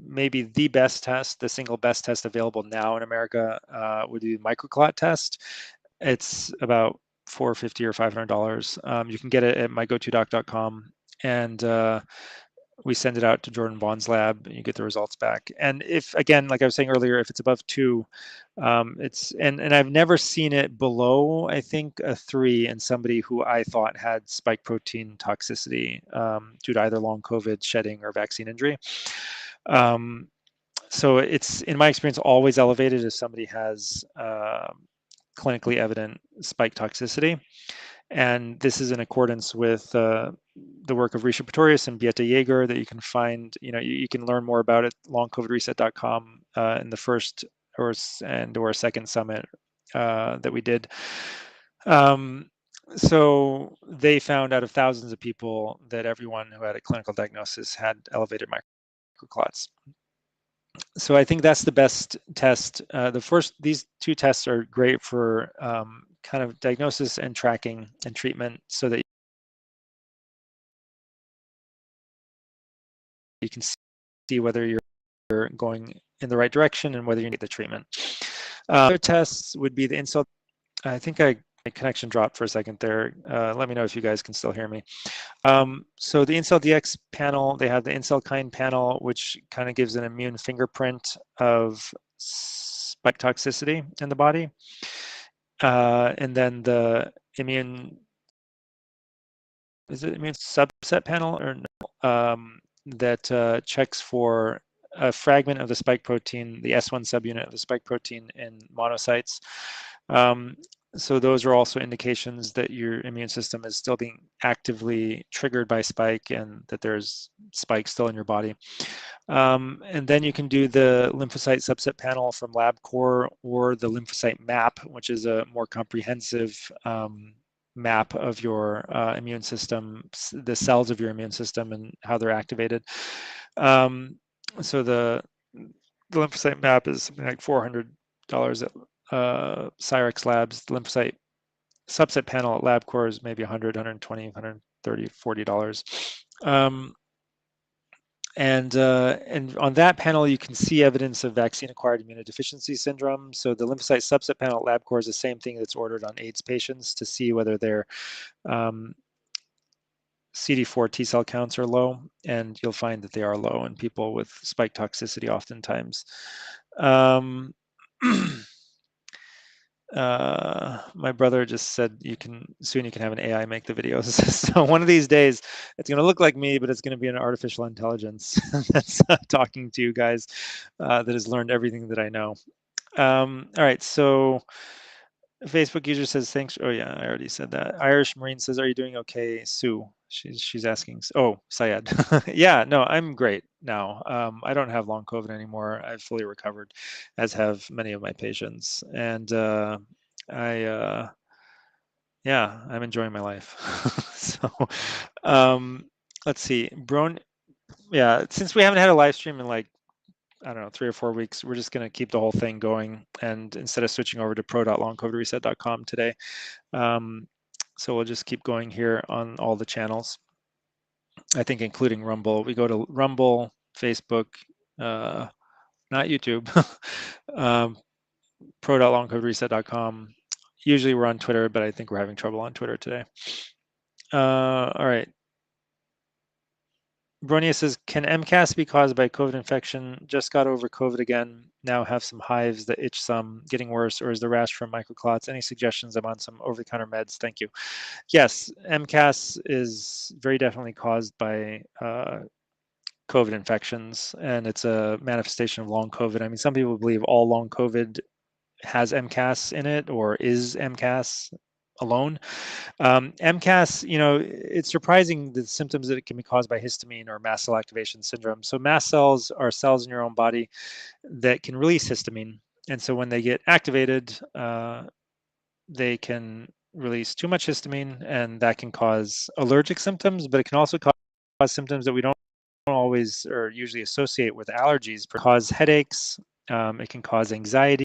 maybe the best test, the single best test available now in America, would be the microclot test. It's about $450 or $500. You can get it at mygotodoc.com. And we send it out to Jordan Bond's lab, and you get the results back. And if, again, like I was saying earlier, if it's above 2, and I've never seen it below, I think, a 3 in somebody who I thought had spike protein toxicity due to either long COVID, shedding, or vaccine injury. So it's, in my experience, always elevated if somebody has clinically evident spike toxicity. And this is in accordance with the work of Risha Pretorius and Beata Jaeger that you can find. You can learn more about it, longcovidreset.com, in the first or second summit that we did. So they found, out of thousands of people, that everyone who had a clinical diagnosis had elevated microclots. So I think that's the best test. These 2 tests are great for kind of diagnosis and tracking and treatment, so that you can see whether you're going in the right direction and whether you need the treatment. Other tests would be the insult. I think my connection dropped for a second there. Let me know if you guys can still hear me. So the Incel DX panel, they have the IncelKine panel, which kind of gives an immune fingerprint of spike toxicity in the body. And then the immune subset panel, or no, that checks for a fragment of the spike protein, the S1 subunit of the spike protein in monocytes. So those are also indications that your immune system is still being actively triggered by spike, and that there's spike still in your body. And then you can do the lymphocyte subset panel from LabCorp, or the lymphocyte map, which is a more comprehensive map of your immune system, the cells of your immune system and how they're activated. So the lymphocyte map is something like $400 at Cyrex Labs. The lymphocyte subset panel at LabCorp is maybe $100, $120, $130, $40. And on that panel, you can see evidence of vaccine-acquired immunodeficiency syndrome. So the lymphocyte subset panel at LabCorp is the same thing that's ordered on AIDS patients to see whether their CD4 T cell counts are low, and you'll find that they are low in people with spike toxicity oftentimes. My brother just said soon you can have an AI make the videos. So one of these days it's going to look like me, but it's going to be an artificial intelligence that's talking to you guys, that has learned everything that I know. All right, so a Facebook user says thanks. Oh yeah, I already said that. Irish Marine says, "Are you doing okay, Sue?" She's asking. Oh, Syed. Yeah, no, I'm great now. I don't have long COVID anymore. I've fully recovered, as have many of my patients, and yeah, I'm enjoying my life. So, let's see, yeah, since we haven't had a live stream in, like, I don't know, 3 or 4 weeks, we're just going to keep the whole thing going, and instead of switching over to pro.longcovidreset.com today. So we'll just keep going here on all the channels, I think, including Rumble. We go to Rumble, Facebook, not YouTube, pro.longcovidreset.com. Usually we're on Twitter, but I think we're having trouble on Twitter today. All right. Bronia says, can MCAS be caused by COVID infection? Just got over COVID again. Now have some hives that itch some, getting worse, or is the rash from microclots? Any suggestions? I'm on some over-the-counter meds. Thank you. Yes, MCAS is very definitely caused by COVID infections, and it's a manifestation of long COVID. I mean, some people believe all long COVID has MCAS in it, or is MCAS alone. MCAS, it's surprising the symptoms that it can be caused by histamine or mast cell activation syndrome. So mast cells are cells in your own body that can release histamine. And so when they get activated, they can release too much histamine, and that can cause allergic symptoms, but it can also cause symptoms that we don't always or usually associate with allergies. It can cause headaches, it can cause anxiety,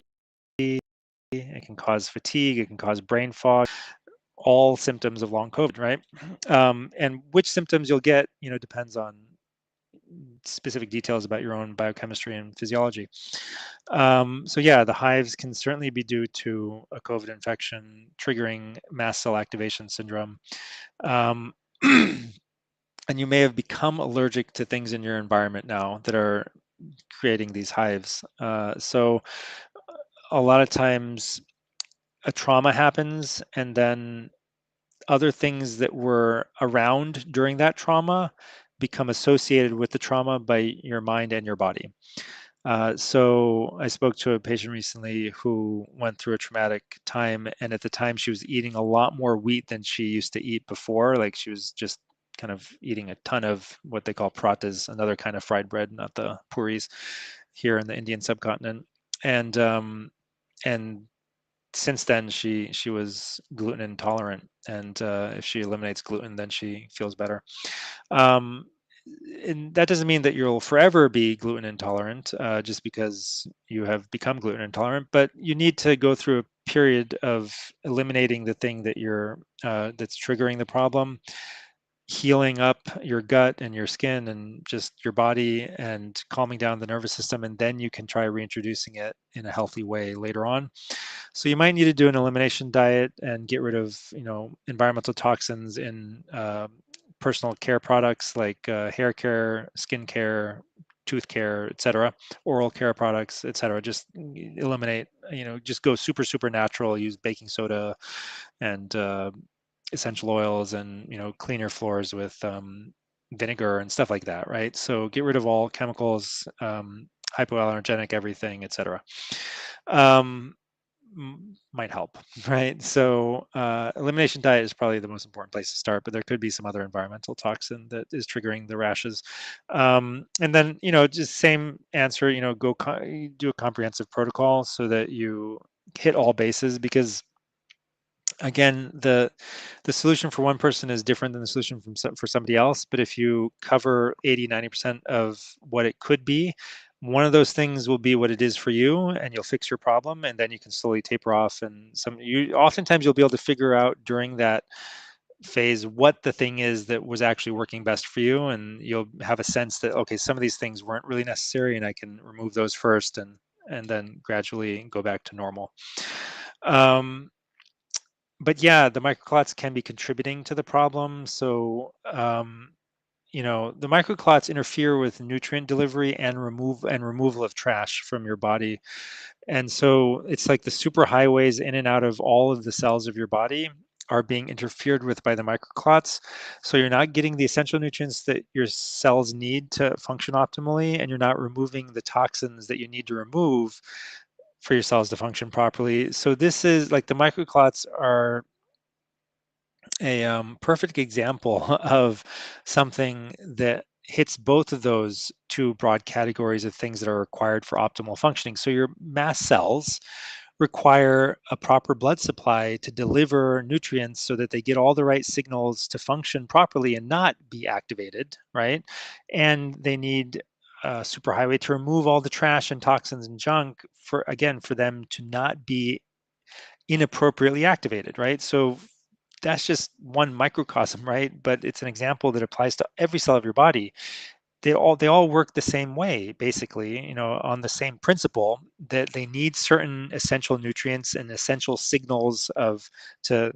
it can cause fatigue, it can cause brain fog, all symptoms of long COVID, right? And which symptoms you'll get, depends on specific details about your own biochemistry and physiology. So yeah, the hives can certainly be due to a COVID infection triggering mast cell activation syndrome. and you may have become allergic to things in your environment now that are creating these hives. So a lot of times a trauma happens, and then other things that were around during that trauma become associated with the trauma by your mind and your body. So I spoke to a patient recently who went through a traumatic time, and at the time she was eating a lot more wheat than she used to eat before. Like she was just kind of eating a ton of what they call pratas, another kind of fried bread, not the puris, here in the Indian subcontinent. And since then she was gluten intolerant, and if she eliminates gluten, then she feels better. Um, and that doesn't mean that you'll forever be gluten intolerant just because you have become gluten intolerant, but you need to go through a period of eliminating the thing that you're that's triggering the problem, healing up your gut and your skin and just your body, and calming down the nervous system, and then you can try reintroducing it in a healthy way later on. So you might need to do an elimination diet and get rid of, environmental toxins in personal care products like hair care, skin care, tooth care, etc., oral care products, etc. Just eliminate, just go super, super natural. Use baking soda and essential oils, and clean your floors with vinegar and stuff like that, right? So get rid of all chemicals, hypoallergenic everything, etc. Um, might help, right? So elimination diet is probably the most important place to start, but there could be some other environmental toxin that is triggering the rashes. And then, just same answer, go do a comprehensive protocol so that you hit all bases, because again, the solution for one person is different than the solution for somebody else. But if you cover 80-90% of what it could be, one of those things will be what it is for you, and you'll fix your problem, and then you can slowly taper off. And oftentimes you'll be able to figure out during that phase what the thing is that was actually working best for you, and you'll have a sense that, okay, some of these things weren't really necessary, and I can remove those first, and then gradually go back to normal. But yeah, the microclots can be contributing to the problem. So, the microclots interfere with nutrient delivery and removal of trash from your body. And so it's like the superhighways in and out of all of the cells of your body are being interfered with by the microclots. So you're not getting the essential nutrients that your cells need to function optimally, and you're not removing the toxins that you need to remove for your cells to function properly. So this is like the microclots are a perfect example of something that hits both of those two broad categories of things that are required for optimal functioning. So your mast cells require a proper blood supply to deliver nutrients so that they get all the right signals to function properly and not be activated, right? And they need a superhighway to remove all the trash and toxins and junk for them to not be inappropriately activated, right? So that's just one microcosm, right? But it's an example that applies to every cell of your body. They all work the same way, basically, on the same principle, that they need certain essential nutrients and essential signals to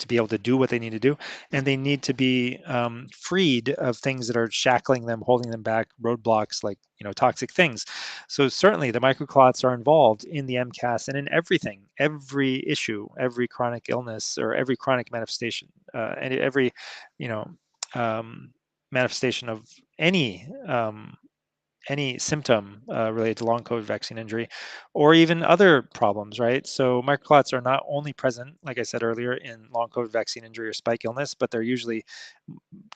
be able to do what they need to do, and they need to be freed of things that are shackling them, holding them back, roadblocks like toxic things. So certainly the microclots are involved in the MCAS and in everything, every issue, every chronic illness, or every chronic manifestation, and every you know um, manifestation of any symptom related to long COVID vaccine injury, or even other problems, right? So microclots are not only present, like I said earlier, in long COVID vaccine injury or spike illness, but they're usually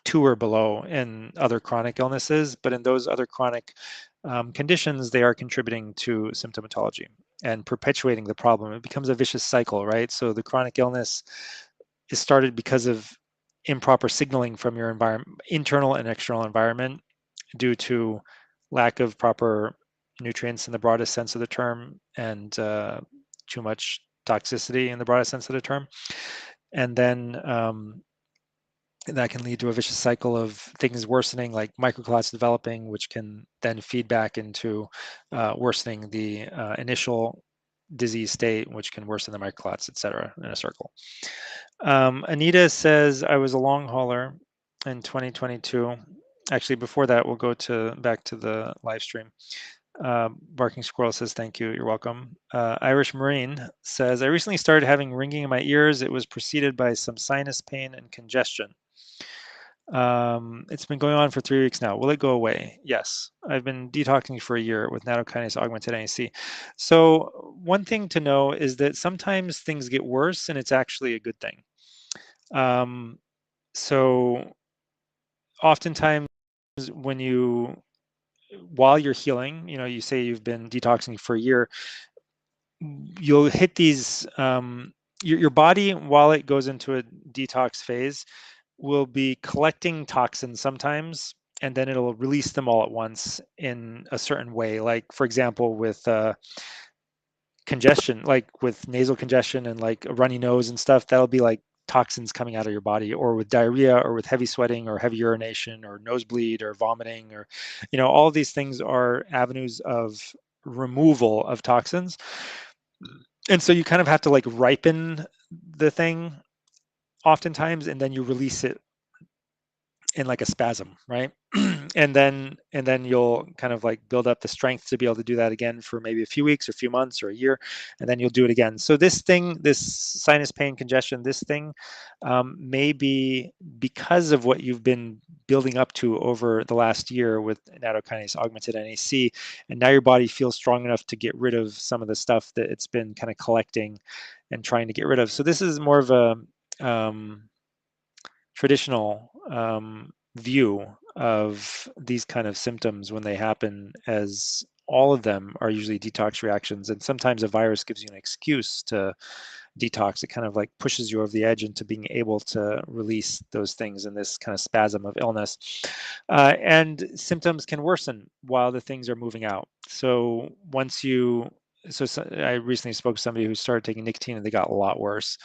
2 or below in other chronic illnesses. But in those other chronic conditions, they are contributing to symptomatology and perpetuating the problem. It becomes a vicious cycle, right? So the chronic illness is started because of improper signaling from your environment, internal and external environment, due to lack of proper nutrients in the broadest sense of the term, and too much toxicity in the broadest sense of the term. And then that can lead to a vicious cycle of things worsening, like microclots developing, which can then feed back into worsening the initial disease state, which can worsen the microclots, et cetera, in a circle. Anita says, I was a long hauler in 2022. Actually, before that, we'll go back to the live stream. Barking Squirrel says, thank you, you're welcome. Irish Marine says, I recently started having ringing in my ears. It was preceded by some sinus pain and congestion. It's been going on for 3 weeks now. Will it go away? Yes. I've been detoxing for a year with nattokinase augmented NAC. So one thing to know is that sometimes things get worse and it's actually a good thing. So oftentimes when while you're healing, you say you've been detoxing for a year, you'll hit these, your body, while it goes into a detox phase, will be collecting toxins sometimes, and then it'll release them all at once in a certain way. Like, for example, with congestion, like with nasal congestion and like a runny nose and stuff, that'll be like toxins coming out of your body, or with diarrhea, or with heavy sweating, or heavy urination, or nosebleed, or vomiting, or, all these things are avenues of removal of toxins. And so you kind of have to like ripen the thing oftentimes, and then you release it in like a spasm, right? and then you'll kind of like build up the strength to be able to do that again for maybe a few weeks or a few months or a year, and then you'll do it again. So this sinus pain, congestion, this thing may be because of what you've been building up to over the last year with nattokinase augmented NAC, and now your body feels strong enough to get rid of some of the stuff that it's been kind of collecting and trying to get rid of. So this is more of a traditional view of these kind of symptoms when they happen, as all of them are usually detox reactions. And sometimes a virus gives you an excuse to detox. It kind of like pushes you over the edge into being able to release those things in this kind of spasm of illness. And symptoms can worsen while the things are moving out. So I recently spoke to somebody who started taking nicotine and they got a lot worse.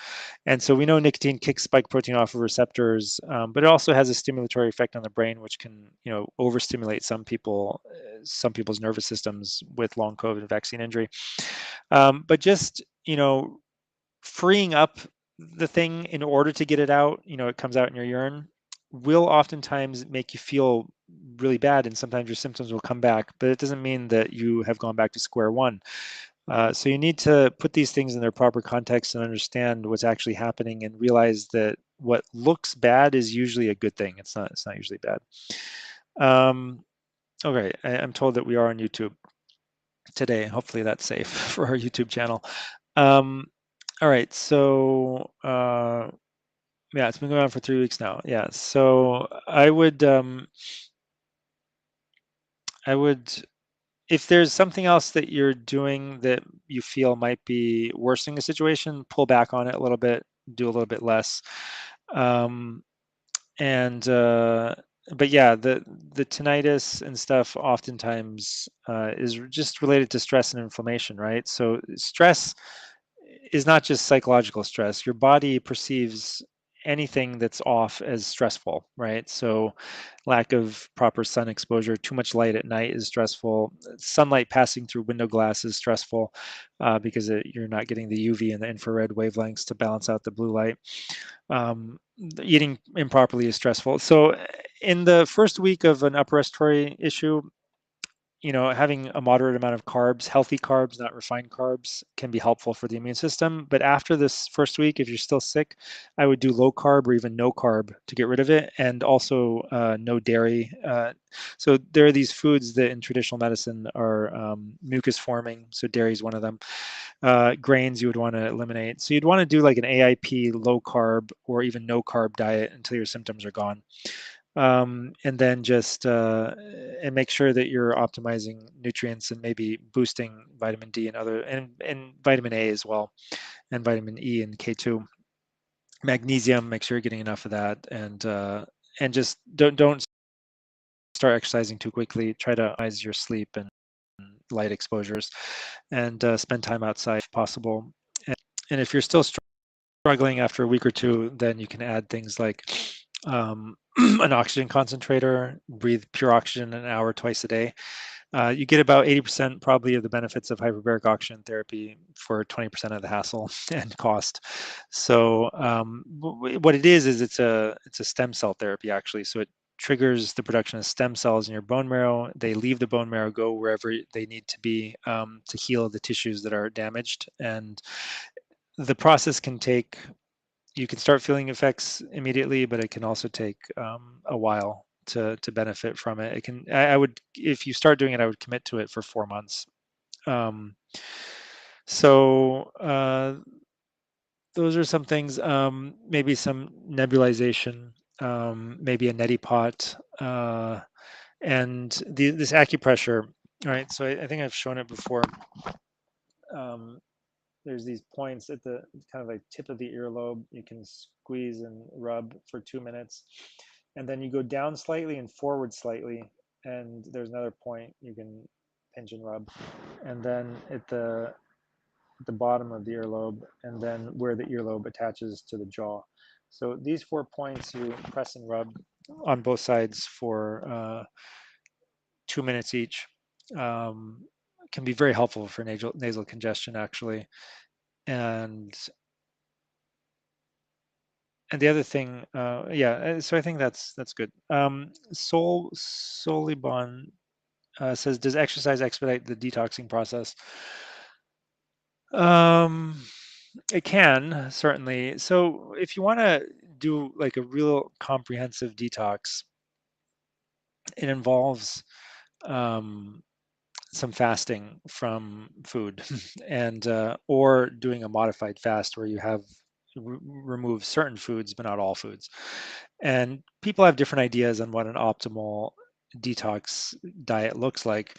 And so we know nicotine kicks spike protein off of receptors, but it also has a stimulatory effect on the brain, which can, overstimulate some people's nervous systems with long COVID vaccine injury. But just, freeing up the thing in order to get it out, it comes out in your urine, will oftentimes make you feel really bad, and sometimes your symptoms will come back, but it doesn't mean that you have gone back to square one. So you need to put these things in their proper context and understand what's actually happening, and realize that what looks bad is usually a good thing. It's not usually bad. Okay, I'm told that we are on YouTube today. Hopefully that's safe for our YouTube channel. All right, so yeah, it's been going on for 3 weeks now. Yeah, so I would, if there's something else that you're doing that you feel might be worsening the situation, pull back on it a little bit, do a little bit less. And but yeah, the tinnitus and stuff oftentimes is just related to stress and inflammation, right? So stress is not just psychological stress. Your body perceives anything that's off as stressful, right? So lack of proper sun exposure, too much light at night is stressful. Sunlight passing through window glass is stressful because you're not getting the UV and the infrared wavelengths to balance out the blue light. Eating improperly is stressful. So in the first week of an upper respiratory issue, having a moderate amount of carbs, healthy carbs, not refined carbs, can be helpful for the immune system. But after this first week, if you're still sick, I would do low carb or even no carb to get rid of it, and also no dairy. So there are these foods that in traditional medicine are mucus forming. So dairy is one of them. Grains you would want to eliminate. So you'd want to do like an AIP, low carb, or even no carb diet until your symptoms are gone. And then just and make sure that you're optimizing nutrients and maybe boosting vitamin D and vitamin A as well, and vitamin E and K2. Magnesium, make sure you're getting enough of that, and just don't start exercising too quickly. Try to optimize your sleep and light exposures, and spend time outside if possible. And if you're still struggling after a week or two, then you can add things like an oxygen concentrator, breathe pure oxygen an hour twice a day. You get about 80% probably of the benefits of hyperbaric oxygen therapy for 20% of the hassle and cost. So what it is it's a stem cell therapy actually. So it triggers the production of stem cells in your bone marrow. They leave the bone marrow, go wherever they need to be to heal the tissues that are damaged. And the process can take, you can start feeling effects immediately, but it can also take a while to benefit from it. It can, I would, if you start doing it, I would commit to it for 4 months. Um, so those are some things. Maybe some nebulization, maybe a neti pot, and this acupressure. All right, so I think I've shown it before. Um, there's these points at the kind of like tip of the earlobe. You can squeeze and rub for 2 minutes, and then you go down slightly and forward slightly, and there's another point you can pinch and rub, and then at the bottom of the earlobe, and then where the earlobe attaches to the jaw. So these 4 points you press and rub on both sides for 2 minutes each. Can be very helpful for nasal congestion actually. And the other thing, yeah, so I think that's good. Solibon says, does exercise expedite the detoxing process? Um, it can certainly. So if you want to do like a real comprehensive detox, it involves um, some fasting from food and or doing a modified fast where you have remove certain foods but not all foods. And people have different ideas on what an optimal detox diet looks like,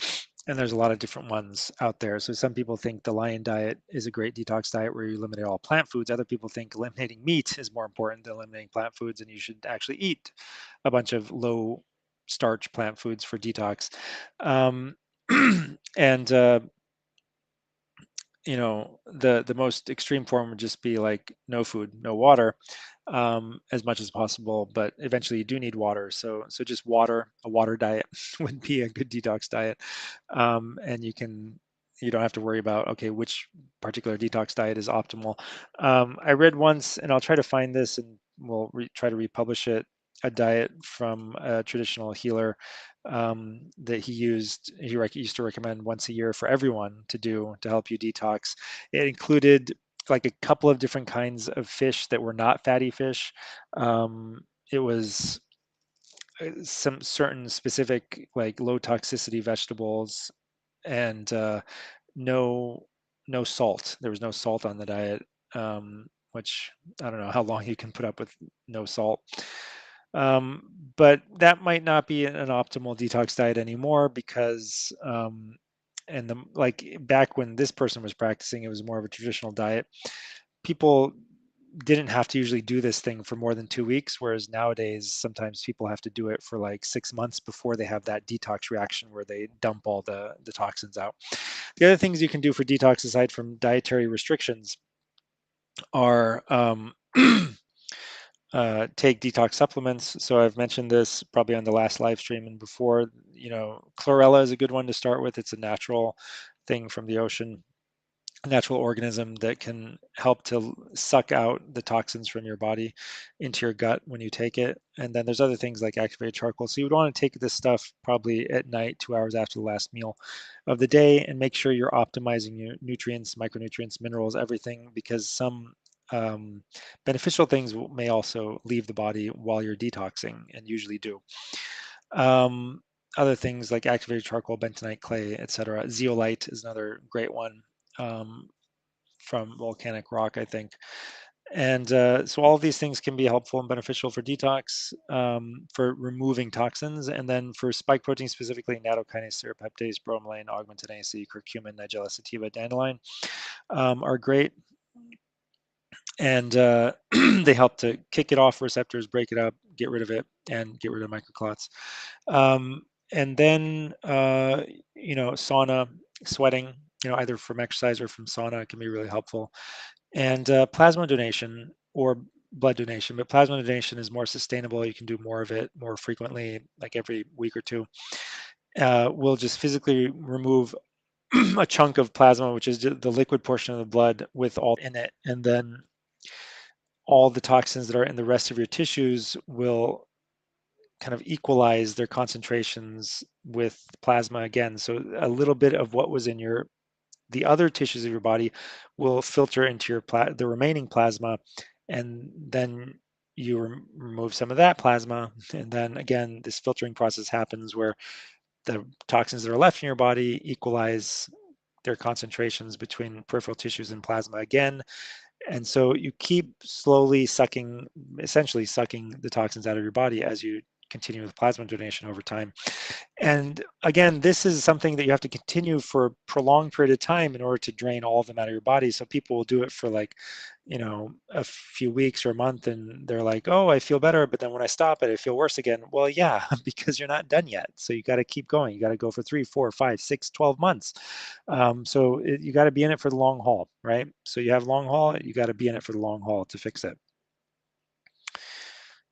and there's a lot of different ones out there. So some people think the lion diet is a great detox diet where you eliminate all plant foods. Other people think eliminating meat is more important than eliminating plant foods, and you should actually eat a bunch of low starch plant foods for detox. um, and the most extreme form would just be like no food, no water, as much as possible. But eventually, you do need water. So just water, a water diet would be a good detox diet. And you don't have to worry about, okay, which particular detox diet is optimal. I read once, and I'll try to find this, and we'll try to republish it. A diet from a traditional healer that used to recommend once a year for everyone to do to help you detox. It included like a couple of different kinds of fish that were not fatty fish. It was some certain specific like low toxicity vegetables, and no no salt. There was no salt on the diet, which I don't know how long you can put up with no salt. Um, but that might not be an optimal detox diet anymore because, and the like back when this person was practicing, it was more of a traditional diet. People didn't have to usually do this thing for more than 2 weeks, whereas nowadays sometimes people have to do it for like 6 months before they have that detox reaction where they dump all the toxins out. The other things you can do for detox aside from dietary restrictions are take detox supplements. So I've mentioned this probably on the last live stream and before. Chlorella is a good one to start with. It's a natural thing from the ocean, a natural organism that can help to suck out the toxins from your body into your gut when you take it. And then there's other things like activated charcoal. So you would want to take this stuff probably at night, 2 hours after the last meal of the day, and make sure you're optimizing your nutrients, micronutrients, minerals, everything, because some beneficial things may also leave the body while you're detoxing, and usually do. Other things like activated charcoal, bentonite clay, etc. Zeolite is another great one, um, from volcanic rock, I think. And so all of these things can be helpful and beneficial for detox, for removing toxins, and then for spike protein specifically, nattokinase, serrapeptase, bromelain, augmentin A, C, curcumin, nigella sativa, dandelion are great. And they help to kick it off receptors, break it up, get rid of it, and get rid of microclots. And then, sauna, sweating, either from exercise or from sauna can be really helpful. And plasma donation or blood donation, but plasma donation is more sustainable. You can do more of it more frequently, like every week or two. will just physically remove a chunk of plasma, which is the liquid portion of the blood with all in it, and then all the toxins that are in the rest of your tissues will kind of equalize their concentrations with plasma again. So a little bit of what was in the other tissues of your body will filter into the remaining plasma, and then you remove some of that plasma, and then again this filtering process happens where the toxins that are left in your body equalize their concentrations between peripheral tissues and plasma again. And so you keep slowly sucking, essentially sucking the toxins out of your body as you continue with plasma donation over time. And again, this is something that you have to continue for a prolonged period of time in order to drain all of them out of your body. So people will do it for like, a few weeks or a month, and they're like, oh, I feel better. But then when I stop it, I feel worse again. Well, yeah, because you're not done yet. So you got to keep going. You got to go for 3, 4, 5, 6, 12 months. You got to be in it for the long haul, right? So you have long haul, you got to be in it for the long haul to fix it.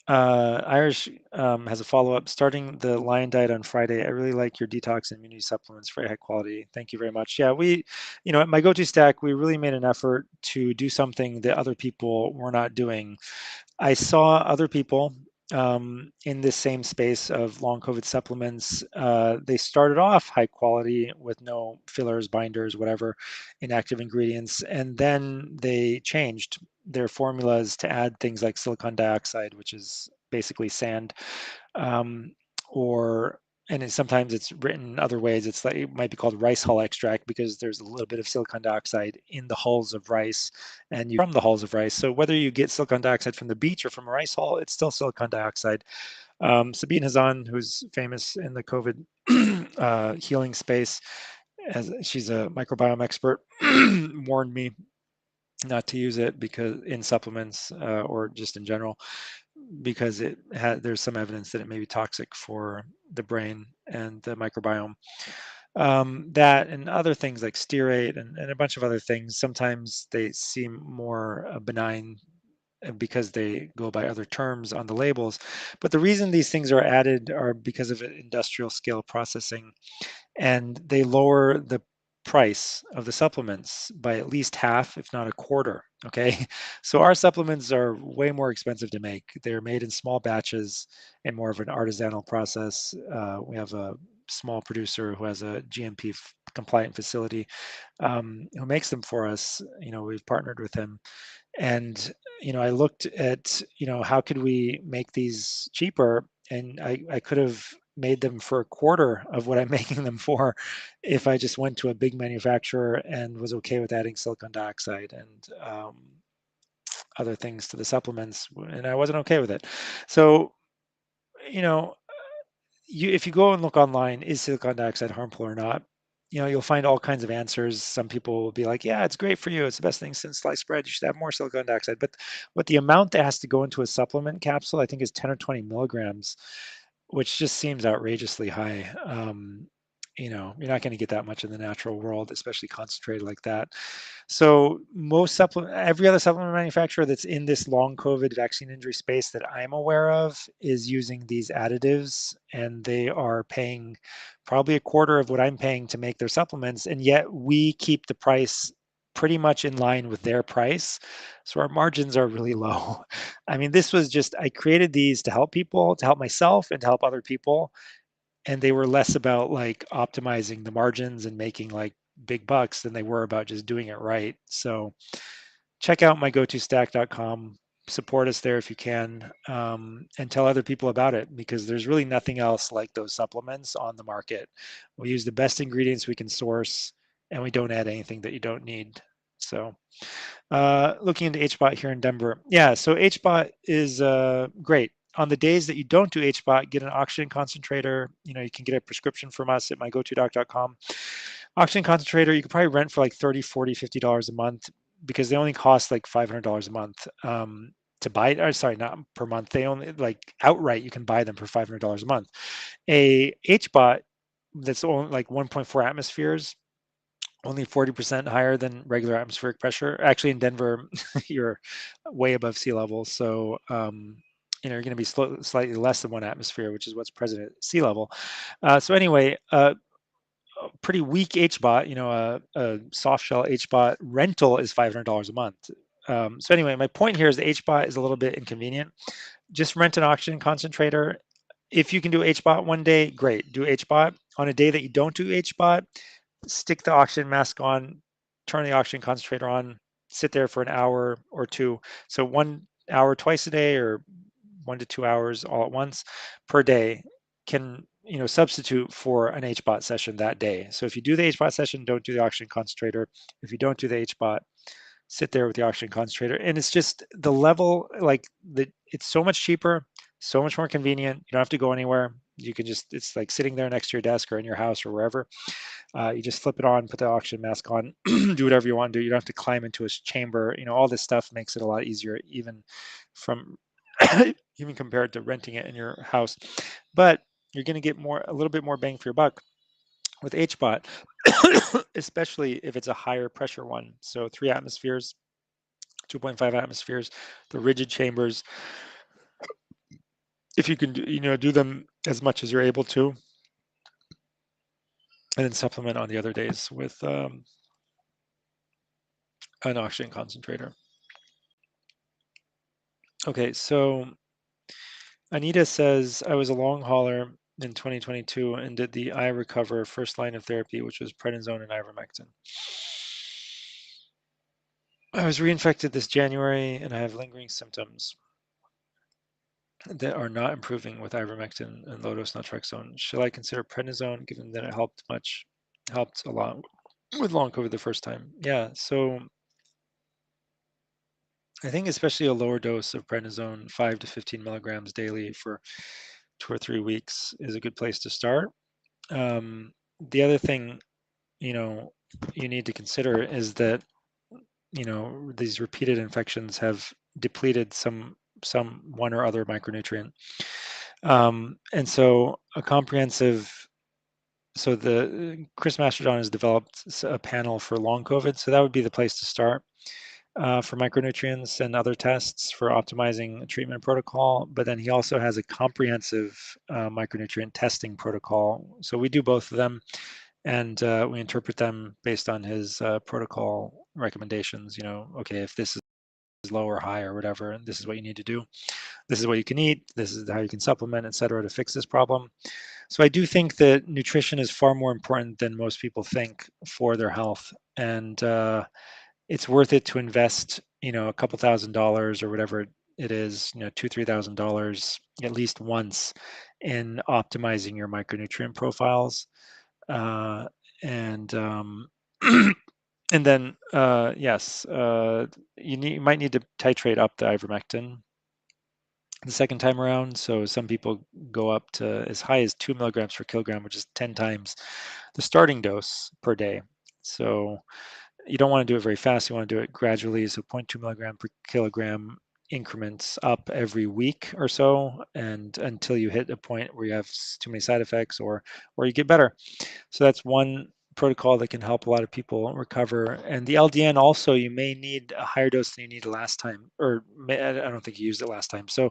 Irish has a follow-up. Starting the lion diet on Friday. I really like your detox and immunity supplements, very high quality. Thank you very much. Yeah, at My Go-To Stack, we really made an effort to do something that other people were not doing. I saw other people in this same space of long COVID supplements. They started off high quality with no fillers, binders, whatever, inactive ingredients, and then they changed their formulas to add things like silicon dioxide, which is basically sand, um, or sometimes it's written other ways. It's like it might be called rice hull extract because there's a little bit of silicon dioxide in the hulls of rice, and from the hulls of rice. So whether you get silicon dioxide from the beach or from a rice hull, it's still silicon dioxide. Sabine Hazan, who's famous in the COVID healing space, as she's a microbiome expert, warned me not to use it because in supplements or just in general, because there's some evidence that it may be toxic for the brain and the microbiome. That and other things like stearate and a bunch of other things, sometimes they seem more benign because they go by other terms on the labels. But the reason these things are added are because of industrial scale processing, and they lower the price of the supplements by at least half, if not a quarter. Okay. So our supplements are way more expensive to make. They're made in small batches and more of an artisanal process. We have a small producer who has a GMP compliant facility who makes them for us. We've partnered with him, and I looked at how could we make these cheaper, and I could have made them for a quarter of what I'm making them for if I just went to a big manufacturer and was okay with adding silicon dioxide and other things to the supplements, and I wasn't okay with it. So you know if you go and look online, is silicon dioxide harmful or not? You'll find all kinds of answers. Some people will be like, yeah, it's great for you. It's the best thing since sliced bread. You should have more silicon dioxide. But what the amount that has to go into a supplement capsule, I think, is 10 or 20 milligrams, which just seems outrageously high. You're not going to get that much in the natural world, especially concentrated like that. So every other supplement manufacturer that's in this long COVID vaccine injury space that I'm aware of is using these additives, and they are paying probably a quarter of what I'm paying to make their supplements, and yet we keep the price pretty much in line with their price. So our margins are really low. I mean, I created these to help people, to help myself, and to help other people, and they were less about like optimizing the margins and making like big bucks than they were about just doing it right. So check out mygotostack.com, support us there if you can, and tell other people about it, because there's really nothing else like those supplements on the market. We use the best ingredients we can source, and we don't add anything that you don't need. So looking into HBOT here in Denver. Yeah, so HBOT is great. On the days that you don't do HBOT, get an oxygen concentrator. You can get a prescription from us at mygotodoc.com. Oxygen concentrator, you could probably rent for like 30, 40, $50 a month, because they only cost like $500 a month to buy it. Or sorry, not per month. They only, like, outright, you can buy them for $500 a month. A HBOT that's only like 1.4 atmospheres, only 40% higher than regular atmospheric pressure. Actually, in Denver, you're way above sea level. So you're going to be slightly less than 1 atmosphere, which is what's present at sea level. So anyway, pretty weak HBOT, a soft shell HBOT rental is $500 a month. So anyway, my point here is the HBOT is a little bit inconvenient. Just rent an oxygen concentrator. If you can do HBOT one day, great, do HBOT. On a day that you don't do HBOT, stick the oxygen mask on, turn the oxygen concentrator on, sit there for an hour or two. So 1 hour twice a day, or 1 to 2 hours all at once per day can substitute for an HBOT session that day. So if you do the HBOT session, don't do the oxygen concentrator. If you don't do the HBOT, sit there with the oxygen concentrator. And it's just the level, it's so much cheaper, so much more convenient. You don't have to go anywhere. You can just, it's like sitting there next to your desk or in your house or wherever. You just flip it on, put the oxygen mask on, do whatever you want to do. You don't have to climb into a chamber. All this stuff makes it a lot easier, even from even compared to renting it in your house. But you're going to get a little bit more bang for your buck with HBOT, especially if it's a higher pressure one. So 3 atmospheres, 2.5 atmospheres, the rigid chambers. If you can do them as much as you're able to, and then supplement on the other days with an oxygen concentrator. Okay, so Anita says, I was a long hauler in 2022 and did the iRecover first line of therapy, which was prednisone and ivermectin. I was reinfected this January and I have lingering symptoms that are not improving with ivermectin and low-dose naltrexone. Shall I consider prednisone, given that it helped a lot with long COVID the first time? Yeah, so I think especially a lower dose of prednisone, 5 to 15 milligrams daily for 2 or 3 weeks is a good place to start. The other thing, you need to consider is that, these repeated infections have depleted some one or other micronutrient. And so the Chris Masterjohn has developed a panel for long COVID. So that would be the place to start for micronutrients and other tests for optimizing a treatment protocol. But then he also has a comprehensive micronutrient testing protocol. So we do both of them, and we interpret them based on his protocol recommendations. Okay, if this is low or high or whatever, and this is what you need to do. This is what you can eat. This is how you can supplement, et cetera, to fix this problem. So I do think that nutrition is far more important than most people think for their health. And it's worth it to invest, a couple $1,000s or whatever it is, $2,000-3,000 at least once in optimizing your micronutrient profiles. And and then yes, you might need to titrate up the ivermectin the second time around. So some people go up to as high as 2 milligrams per kilogram, which is 10 times the starting dose per day. So you don't want to do it very fast. You want to do it gradually. So 0.2 milligram per kilogram increments up every week or so, and until you hit a point where you have too many side effects or you get better. So that's one protocol that can help a lot of people recover. And the LDN also, you may need a higher dose than you needed last time, or I don't think you used it last time. So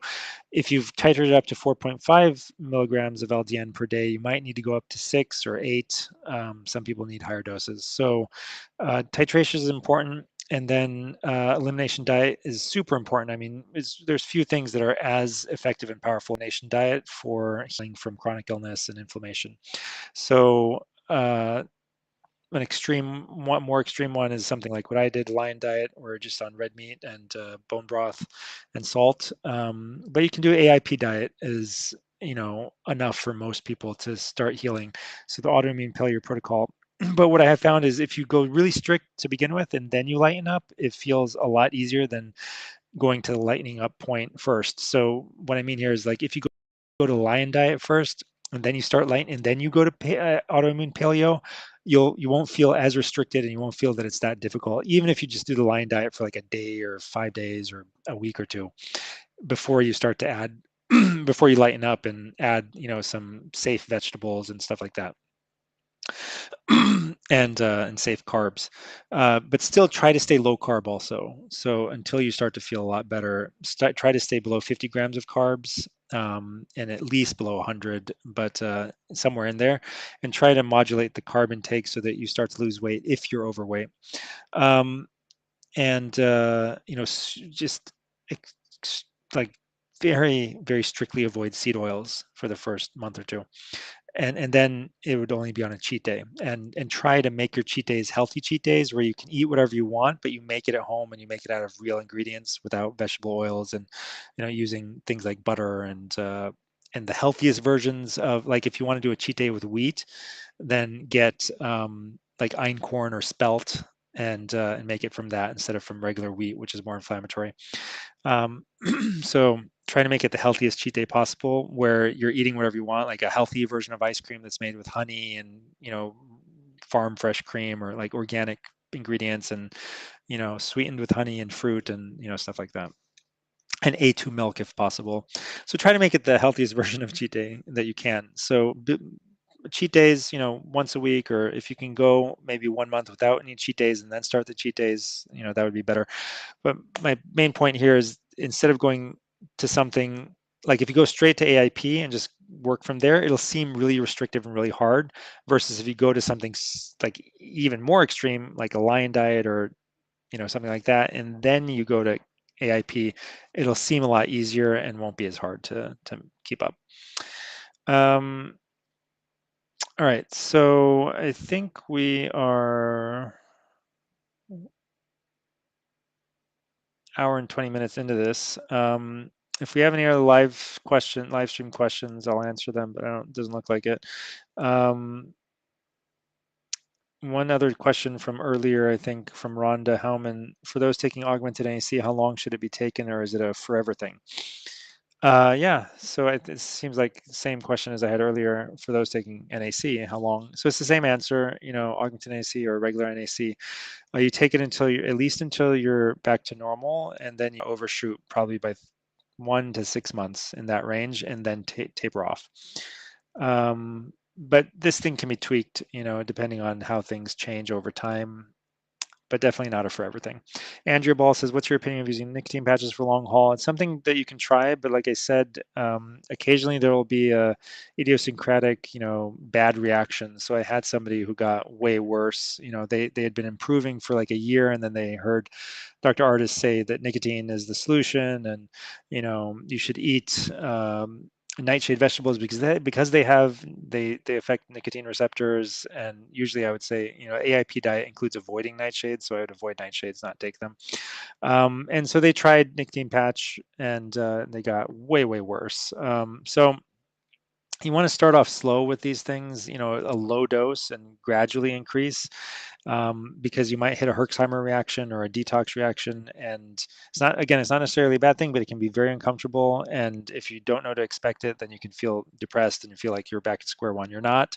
if you've titrated up to 4.5 milligrams of LDN per day, you might need to go up to 6 or 8. Some people need higher doses. So titration is important. And then elimination diet is super important. I mean, there's few things that are as effective and powerful as elimination diet for healing from chronic illness and inflammation. So an more extreme one is something like what I did, lion diet, or just on red meat and bone broth and salt. But you can do AIP diet is enough for most people to start healing. So the autoimmune paleo protocol. But what I have found is if you go really strict to begin with and then you lighten up, it feels a lot easier than going to the lightening up point first. So what I mean here is, like, if you go to lion diet first and then you start light and then you go to autoimmune paleo, you won't feel as restricted and you won't feel that it's that difficult, even if you just do the lion diet for like a day or 5 days or a week or two before you start to add before you lighten up and add some safe vegetables and stuff like that. and safe carbs. But still try to stay low carb also. So until you start to feel a lot better, try to stay below 50 grams of carbs, and at least below 100, but somewhere in there, and try to modulate the carb intake so that you start to lose weight if you're overweight. Um, and just like very strictly avoid seed oils for the first month or two, and then it would only be on a cheat day, and try to make your cheat days healthy cheat days where you can eat whatever you want, but you make it at home and you make it out of real ingredients without vegetable oils, and using things like butter, and the healthiest versions of, like, if you want to do a cheat day with wheat, then get like einkorn or spelt, and make it from that instead of from regular wheat, which is more inflammatory. um, so try to make it the healthiest cheat day possible, where you're eating whatever you want, like a healthy version of ice cream that's made with honey and farm fresh cream, or like organic ingredients, and sweetened with honey and fruit, and stuff like that, and A2 milk if possible. So try to make it the healthiest version of cheat day that you can. So cheat days, once a week, or if you can go maybe 1 month without any cheat days and then start the cheat days, that would be better. But my main point here is, instead of going to something, like if you go straight to AIP and just work from there, it'll seem really restrictive and really hard, versus if you go to something like even more extreme, like a lion diet, or something like that, and then you go to AIP, it'll seem a lot easier and won't be as hard to keep up. Um, all right, so I think we are hour and 20 minutes into this. If we have any other live stream questions, I'll answer them, but it doesn't look like it. One other question from earlier, I think from Rhonda Howman: for those taking augmented NAC, how long should it be taken, or is it a forever thing? Yeah, so it seems like the same question as I had earlier for those taking NAC, how long? So it's the same answer, augmented NAC or regular NAC. You take it at least until you're back to normal, and then you overshoot probably by 1 to 6 months, in that range, and then taper off. But this thing can be tweaked, depending on how things change over time, but definitely not a forever thing. Andrea Ball says, what's your opinion of using nicotine patches for long haul? It's something that you can try, but like I said, occasionally there will be a idiosyncratic, bad reaction. So I had somebody who got way worse. They had been improving for like a year, and then they heard Dr. Artis say that nicotine is the solution, and you should eat nightshade vegetables because they affect nicotine receptors. And usually I would say, AIP diet includes avoiding nightshades, so I would avoid nightshades, not take them. And so they tried nicotine patch, and they got way worse. So you want to start off slow with these things, a low dose, and gradually increase, because you might hit a Herxheimer reaction or a detox reaction. And it's not necessarily a bad thing, but it can be very uncomfortable. And if you don't know to expect it, then you can feel depressed and you feel like you're back at square one. You're not.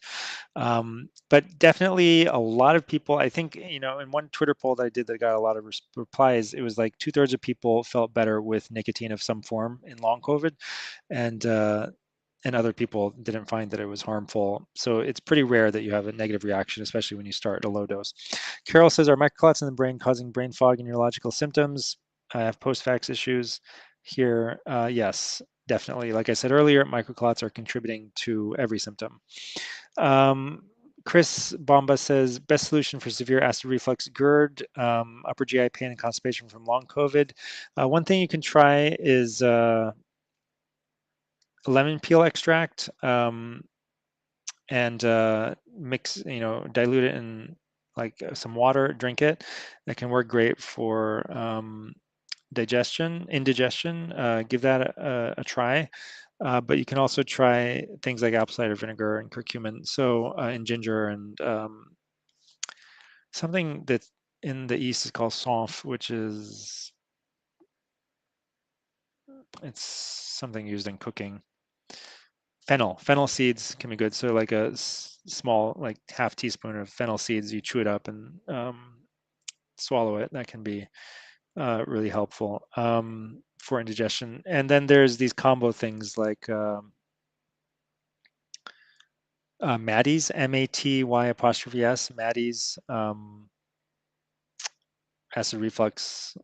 But definitely a lot of people, I think, in one Twitter poll that I did that got a lot of replies, it was like 2/3 of people felt better with nicotine of some form in long COVID. And other people didn't find that it was harmful. So it's pretty rare that you have a negative reaction, especially when you start at a low dose. Carol says, are microclots in the brain causing brain fog and neurological symptoms? I have post-vax issues here. Yes, definitely. Like I said earlier, microclots are contributing to every symptom. Chris Bomba says, best solution for severe acid reflux, GERD, upper GI pain, and constipation from long COVID. One thing you can try is lemon peel extract, and mix, dilute it in like some water, drink it. That can work great for indigestion. Give that a try. But you can also try things like apple cider vinegar and curcumin, and ginger, and something that in the East is called sonf, which is, it's something used in cooking. Fennel seeds can be good. So like a small, like half teaspoon of fennel seeds, you chew it up and swallow it. That can be really helpful for indigestion. And then there's these combo things like Maddie's, MATY''S, Maddie's acid reflux,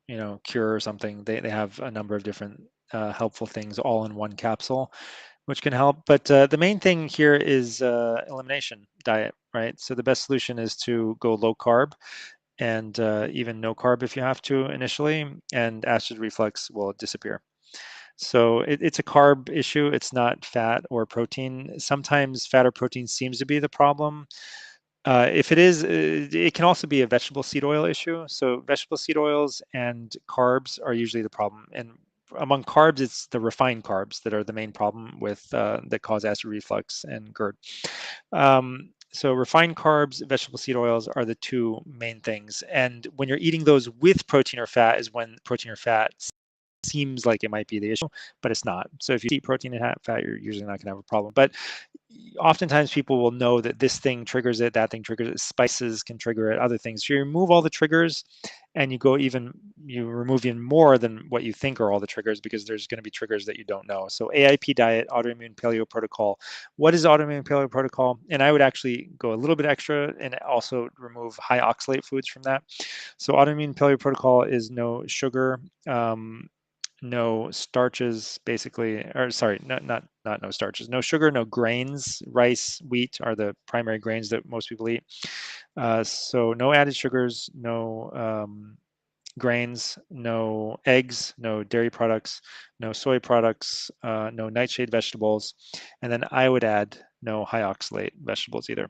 cure or something. They have a number of different helpful things all in one capsule, which can help. But the main thing here is elimination diet, right? So the best solution is to go low carb and even no carb if you have to initially, and acid reflux will disappear. So it's a carb issue. It's not fat or protein. Sometimes fat or protein seems to be the problem. If it is, it can also be a vegetable seed oil issue. So vegetable seed oils and carbs are usually the problem. And among carbs, it's the refined carbs that are the main problem with that cause acid reflux and GERD. So refined carbs, vegetable seed oils are the two main things. And when you're eating those with protein or fat is when protein or fat seems like it might be the issue, but it's not. So if you eat protein and fat, you're usually not going to have a problem. But oftentimes people will know that this thing triggers it, that thing triggers it, spices can trigger it, other things. So you remove all the triggers and you remove even more than what you think are all the triggers, because there's going to be triggers that you don't know. So AIP diet, autoimmune paleo protocol. What is autoimmune paleo protocol? And I would actually go a little bit extra and also remove high oxalate foods from that. So autoimmune paleo protocol is no sugar, no starches, basically, or sorry, not no starches, no sugar, no grains. Rice, wheat are the primary grains that most people eat. So no added sugars, no grains, no eggs, no dairy products, no soy products, no nightshade vegetables, and then I would add no high oxalate vegetables either.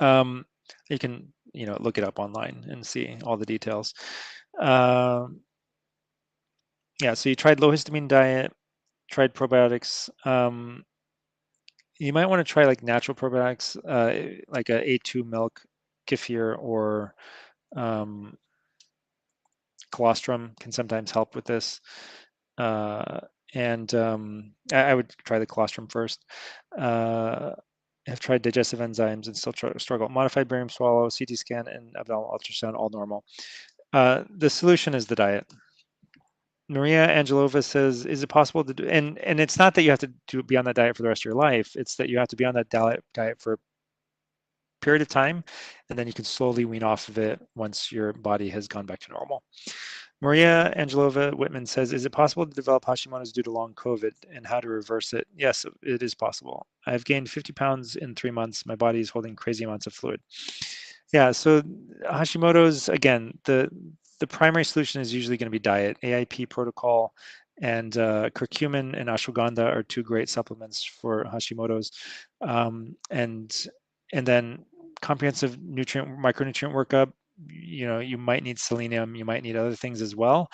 You can look it up online and see all the details. Yeah, so you tried low histamine diet, tried probiotics. You might want to try like natural probiotics, like a A2 milk, kefir, or um, colostrum can sometimes help with this. And I would try the colostrum first. Have tried digestive enzymes and still struggle. Modified barium swallow, CT scan, and abdominal ultrasound, all normal. The solution is the diet. Maria Angelova says, "Is it possible to do?" And it's not that you have to be on that diet for the rest of your life. It's that you have to be on that diet for a period of time, and then you can slowly wean off of it once your body has gone back to normal. Maria Angelova Whitman says, "Is it possible to develop Hashimoto's due to long COVID, and how to reverse it?" Yes, it is possible. I've gained 50 pounds in 3 months. My body is holding crazy amounts of fluid. Yeah, so Hashimoto's, again, the primary solution is usually going to be diet. AIP protocol and curcumin and ashwagandha are two great supplements for Hashimoto's. And then comprehensive micronutrient workup. You might need selenium, you might need other things as well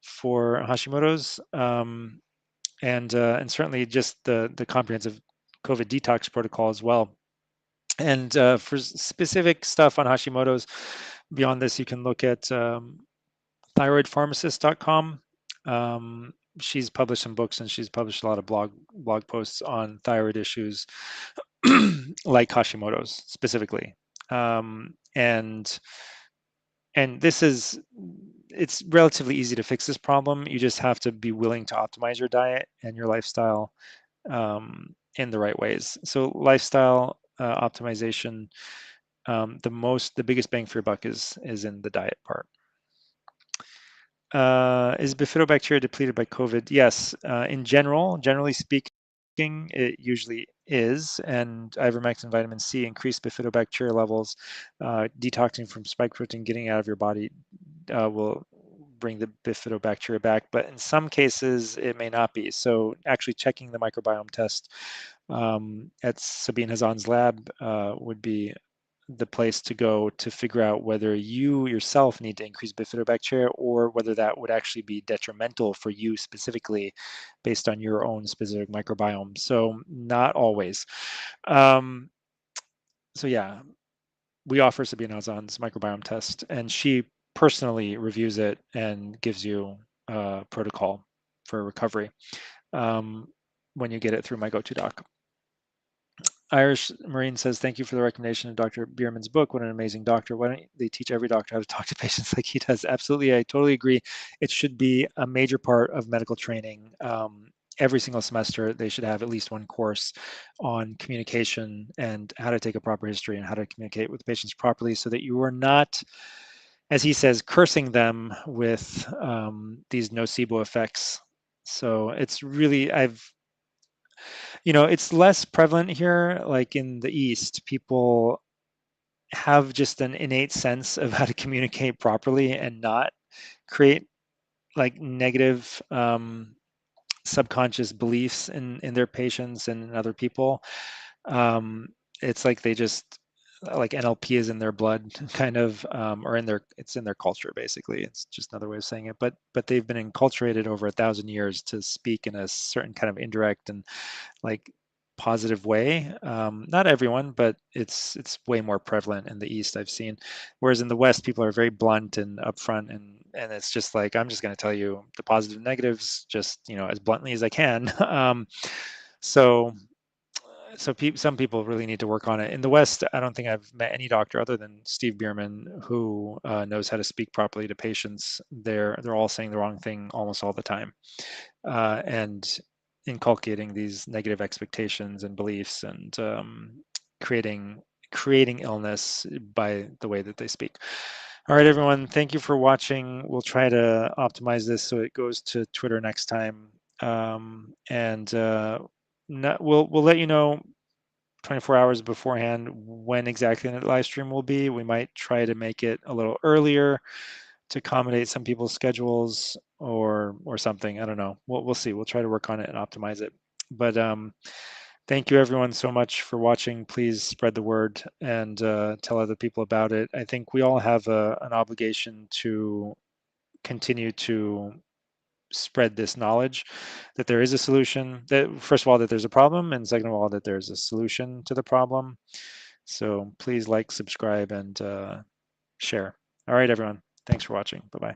for Hashimoto's, and certainly just the comprehensive COVID detox protocol as well. And for specific stuff on Hashimoto's, beyond this, you can look at thyroidpharmacist.com. She's published some books and she's published a lot of blog posts on thyroid issues like Hashimoto's specifically. And it's relatively easy to fix this problem. You just have to be willing to optimize your diet and your lifestyle in the right ways. So lifestyle optimization, the biggest bang for your buck is in the diet part. Is bifidobacteria depleted by COVID? Yes, generally speaking, it usually is. And ivermectin, vitamin C, increased bifidobacteria levels, detoxing from spike protein, getting out of your body will bring the bifidobacteria back. But in some cases, it may not be. So actually checking the microbiome test at Sabine Hazan's lab would be the place to go to figure out whether you yourself need to increase bifidobacteria or whether that would actually be detrimental for you specifically based on your own specific microbiome. So not always. So yeah, we offer Sabine Hazan's microbiome test, and she personally reviews it and gives you a protocol for recovery when you get it through my go-to doc. Irish Marine says, "Thank you for the recommendation of Dr. Bierman's book. What an amazing doctor. Why don't they teach every doctor how to talk to patients like he does?" Absolutely. I totally agree. It should be a major part of medical training. every single semester they should have at least one course on communication and how to take a proper history and how to communicate with patients properly, so that you are not, as he says, cursing them with these nocebo effects. So it's really, it's less prevalent here. Like in the East, people have just an innate sense of how to communicate properly and not create like negative subconscious beliefs in their patients and in other people. Um, it's like they just, like NLP is in their blood, kind of, or it's in their culture basically. It's just another way of saying it. But they've been enculturated over 1,000 years to speak in a certain kind of indirect and like positive way. Not everyone, but it's way more prevalent in the East, I've seen. Whereas in the West, people are very blunt and upfront, and it's just like, I'm just going to tell you the positive and negatives, just as bluntly as I can. So some people really need to work on it. In the West, I don't think I've met any doctor other than Steve Bierman who knows how to speak properly to patients. They're all saying the wrong thing almost all the time, and inculcating these negative expectations and beliefs, and creating illness by the way that they speak. All right, everyone. Thank you for watching. We'll try to optimize this so it goes to Twitter next time, and we'll let you know 24 hours beforehand when exactly the live stream will be. We might try to make it a little earlier to accommodate some people's schedules, or something. I don't know. We'll see. We'll try to work on it and optimize it. But thank you everyone so much for watching. Please spread the word and tell other people about it. I think we all have an obligation to continue to spread this knowledge that there is a solution, that first of all that there's a problem, and second of all that there's a solution to the problem. So please like, subscribe, and share. All right, everyone. Thanks for watching. Bye-bye.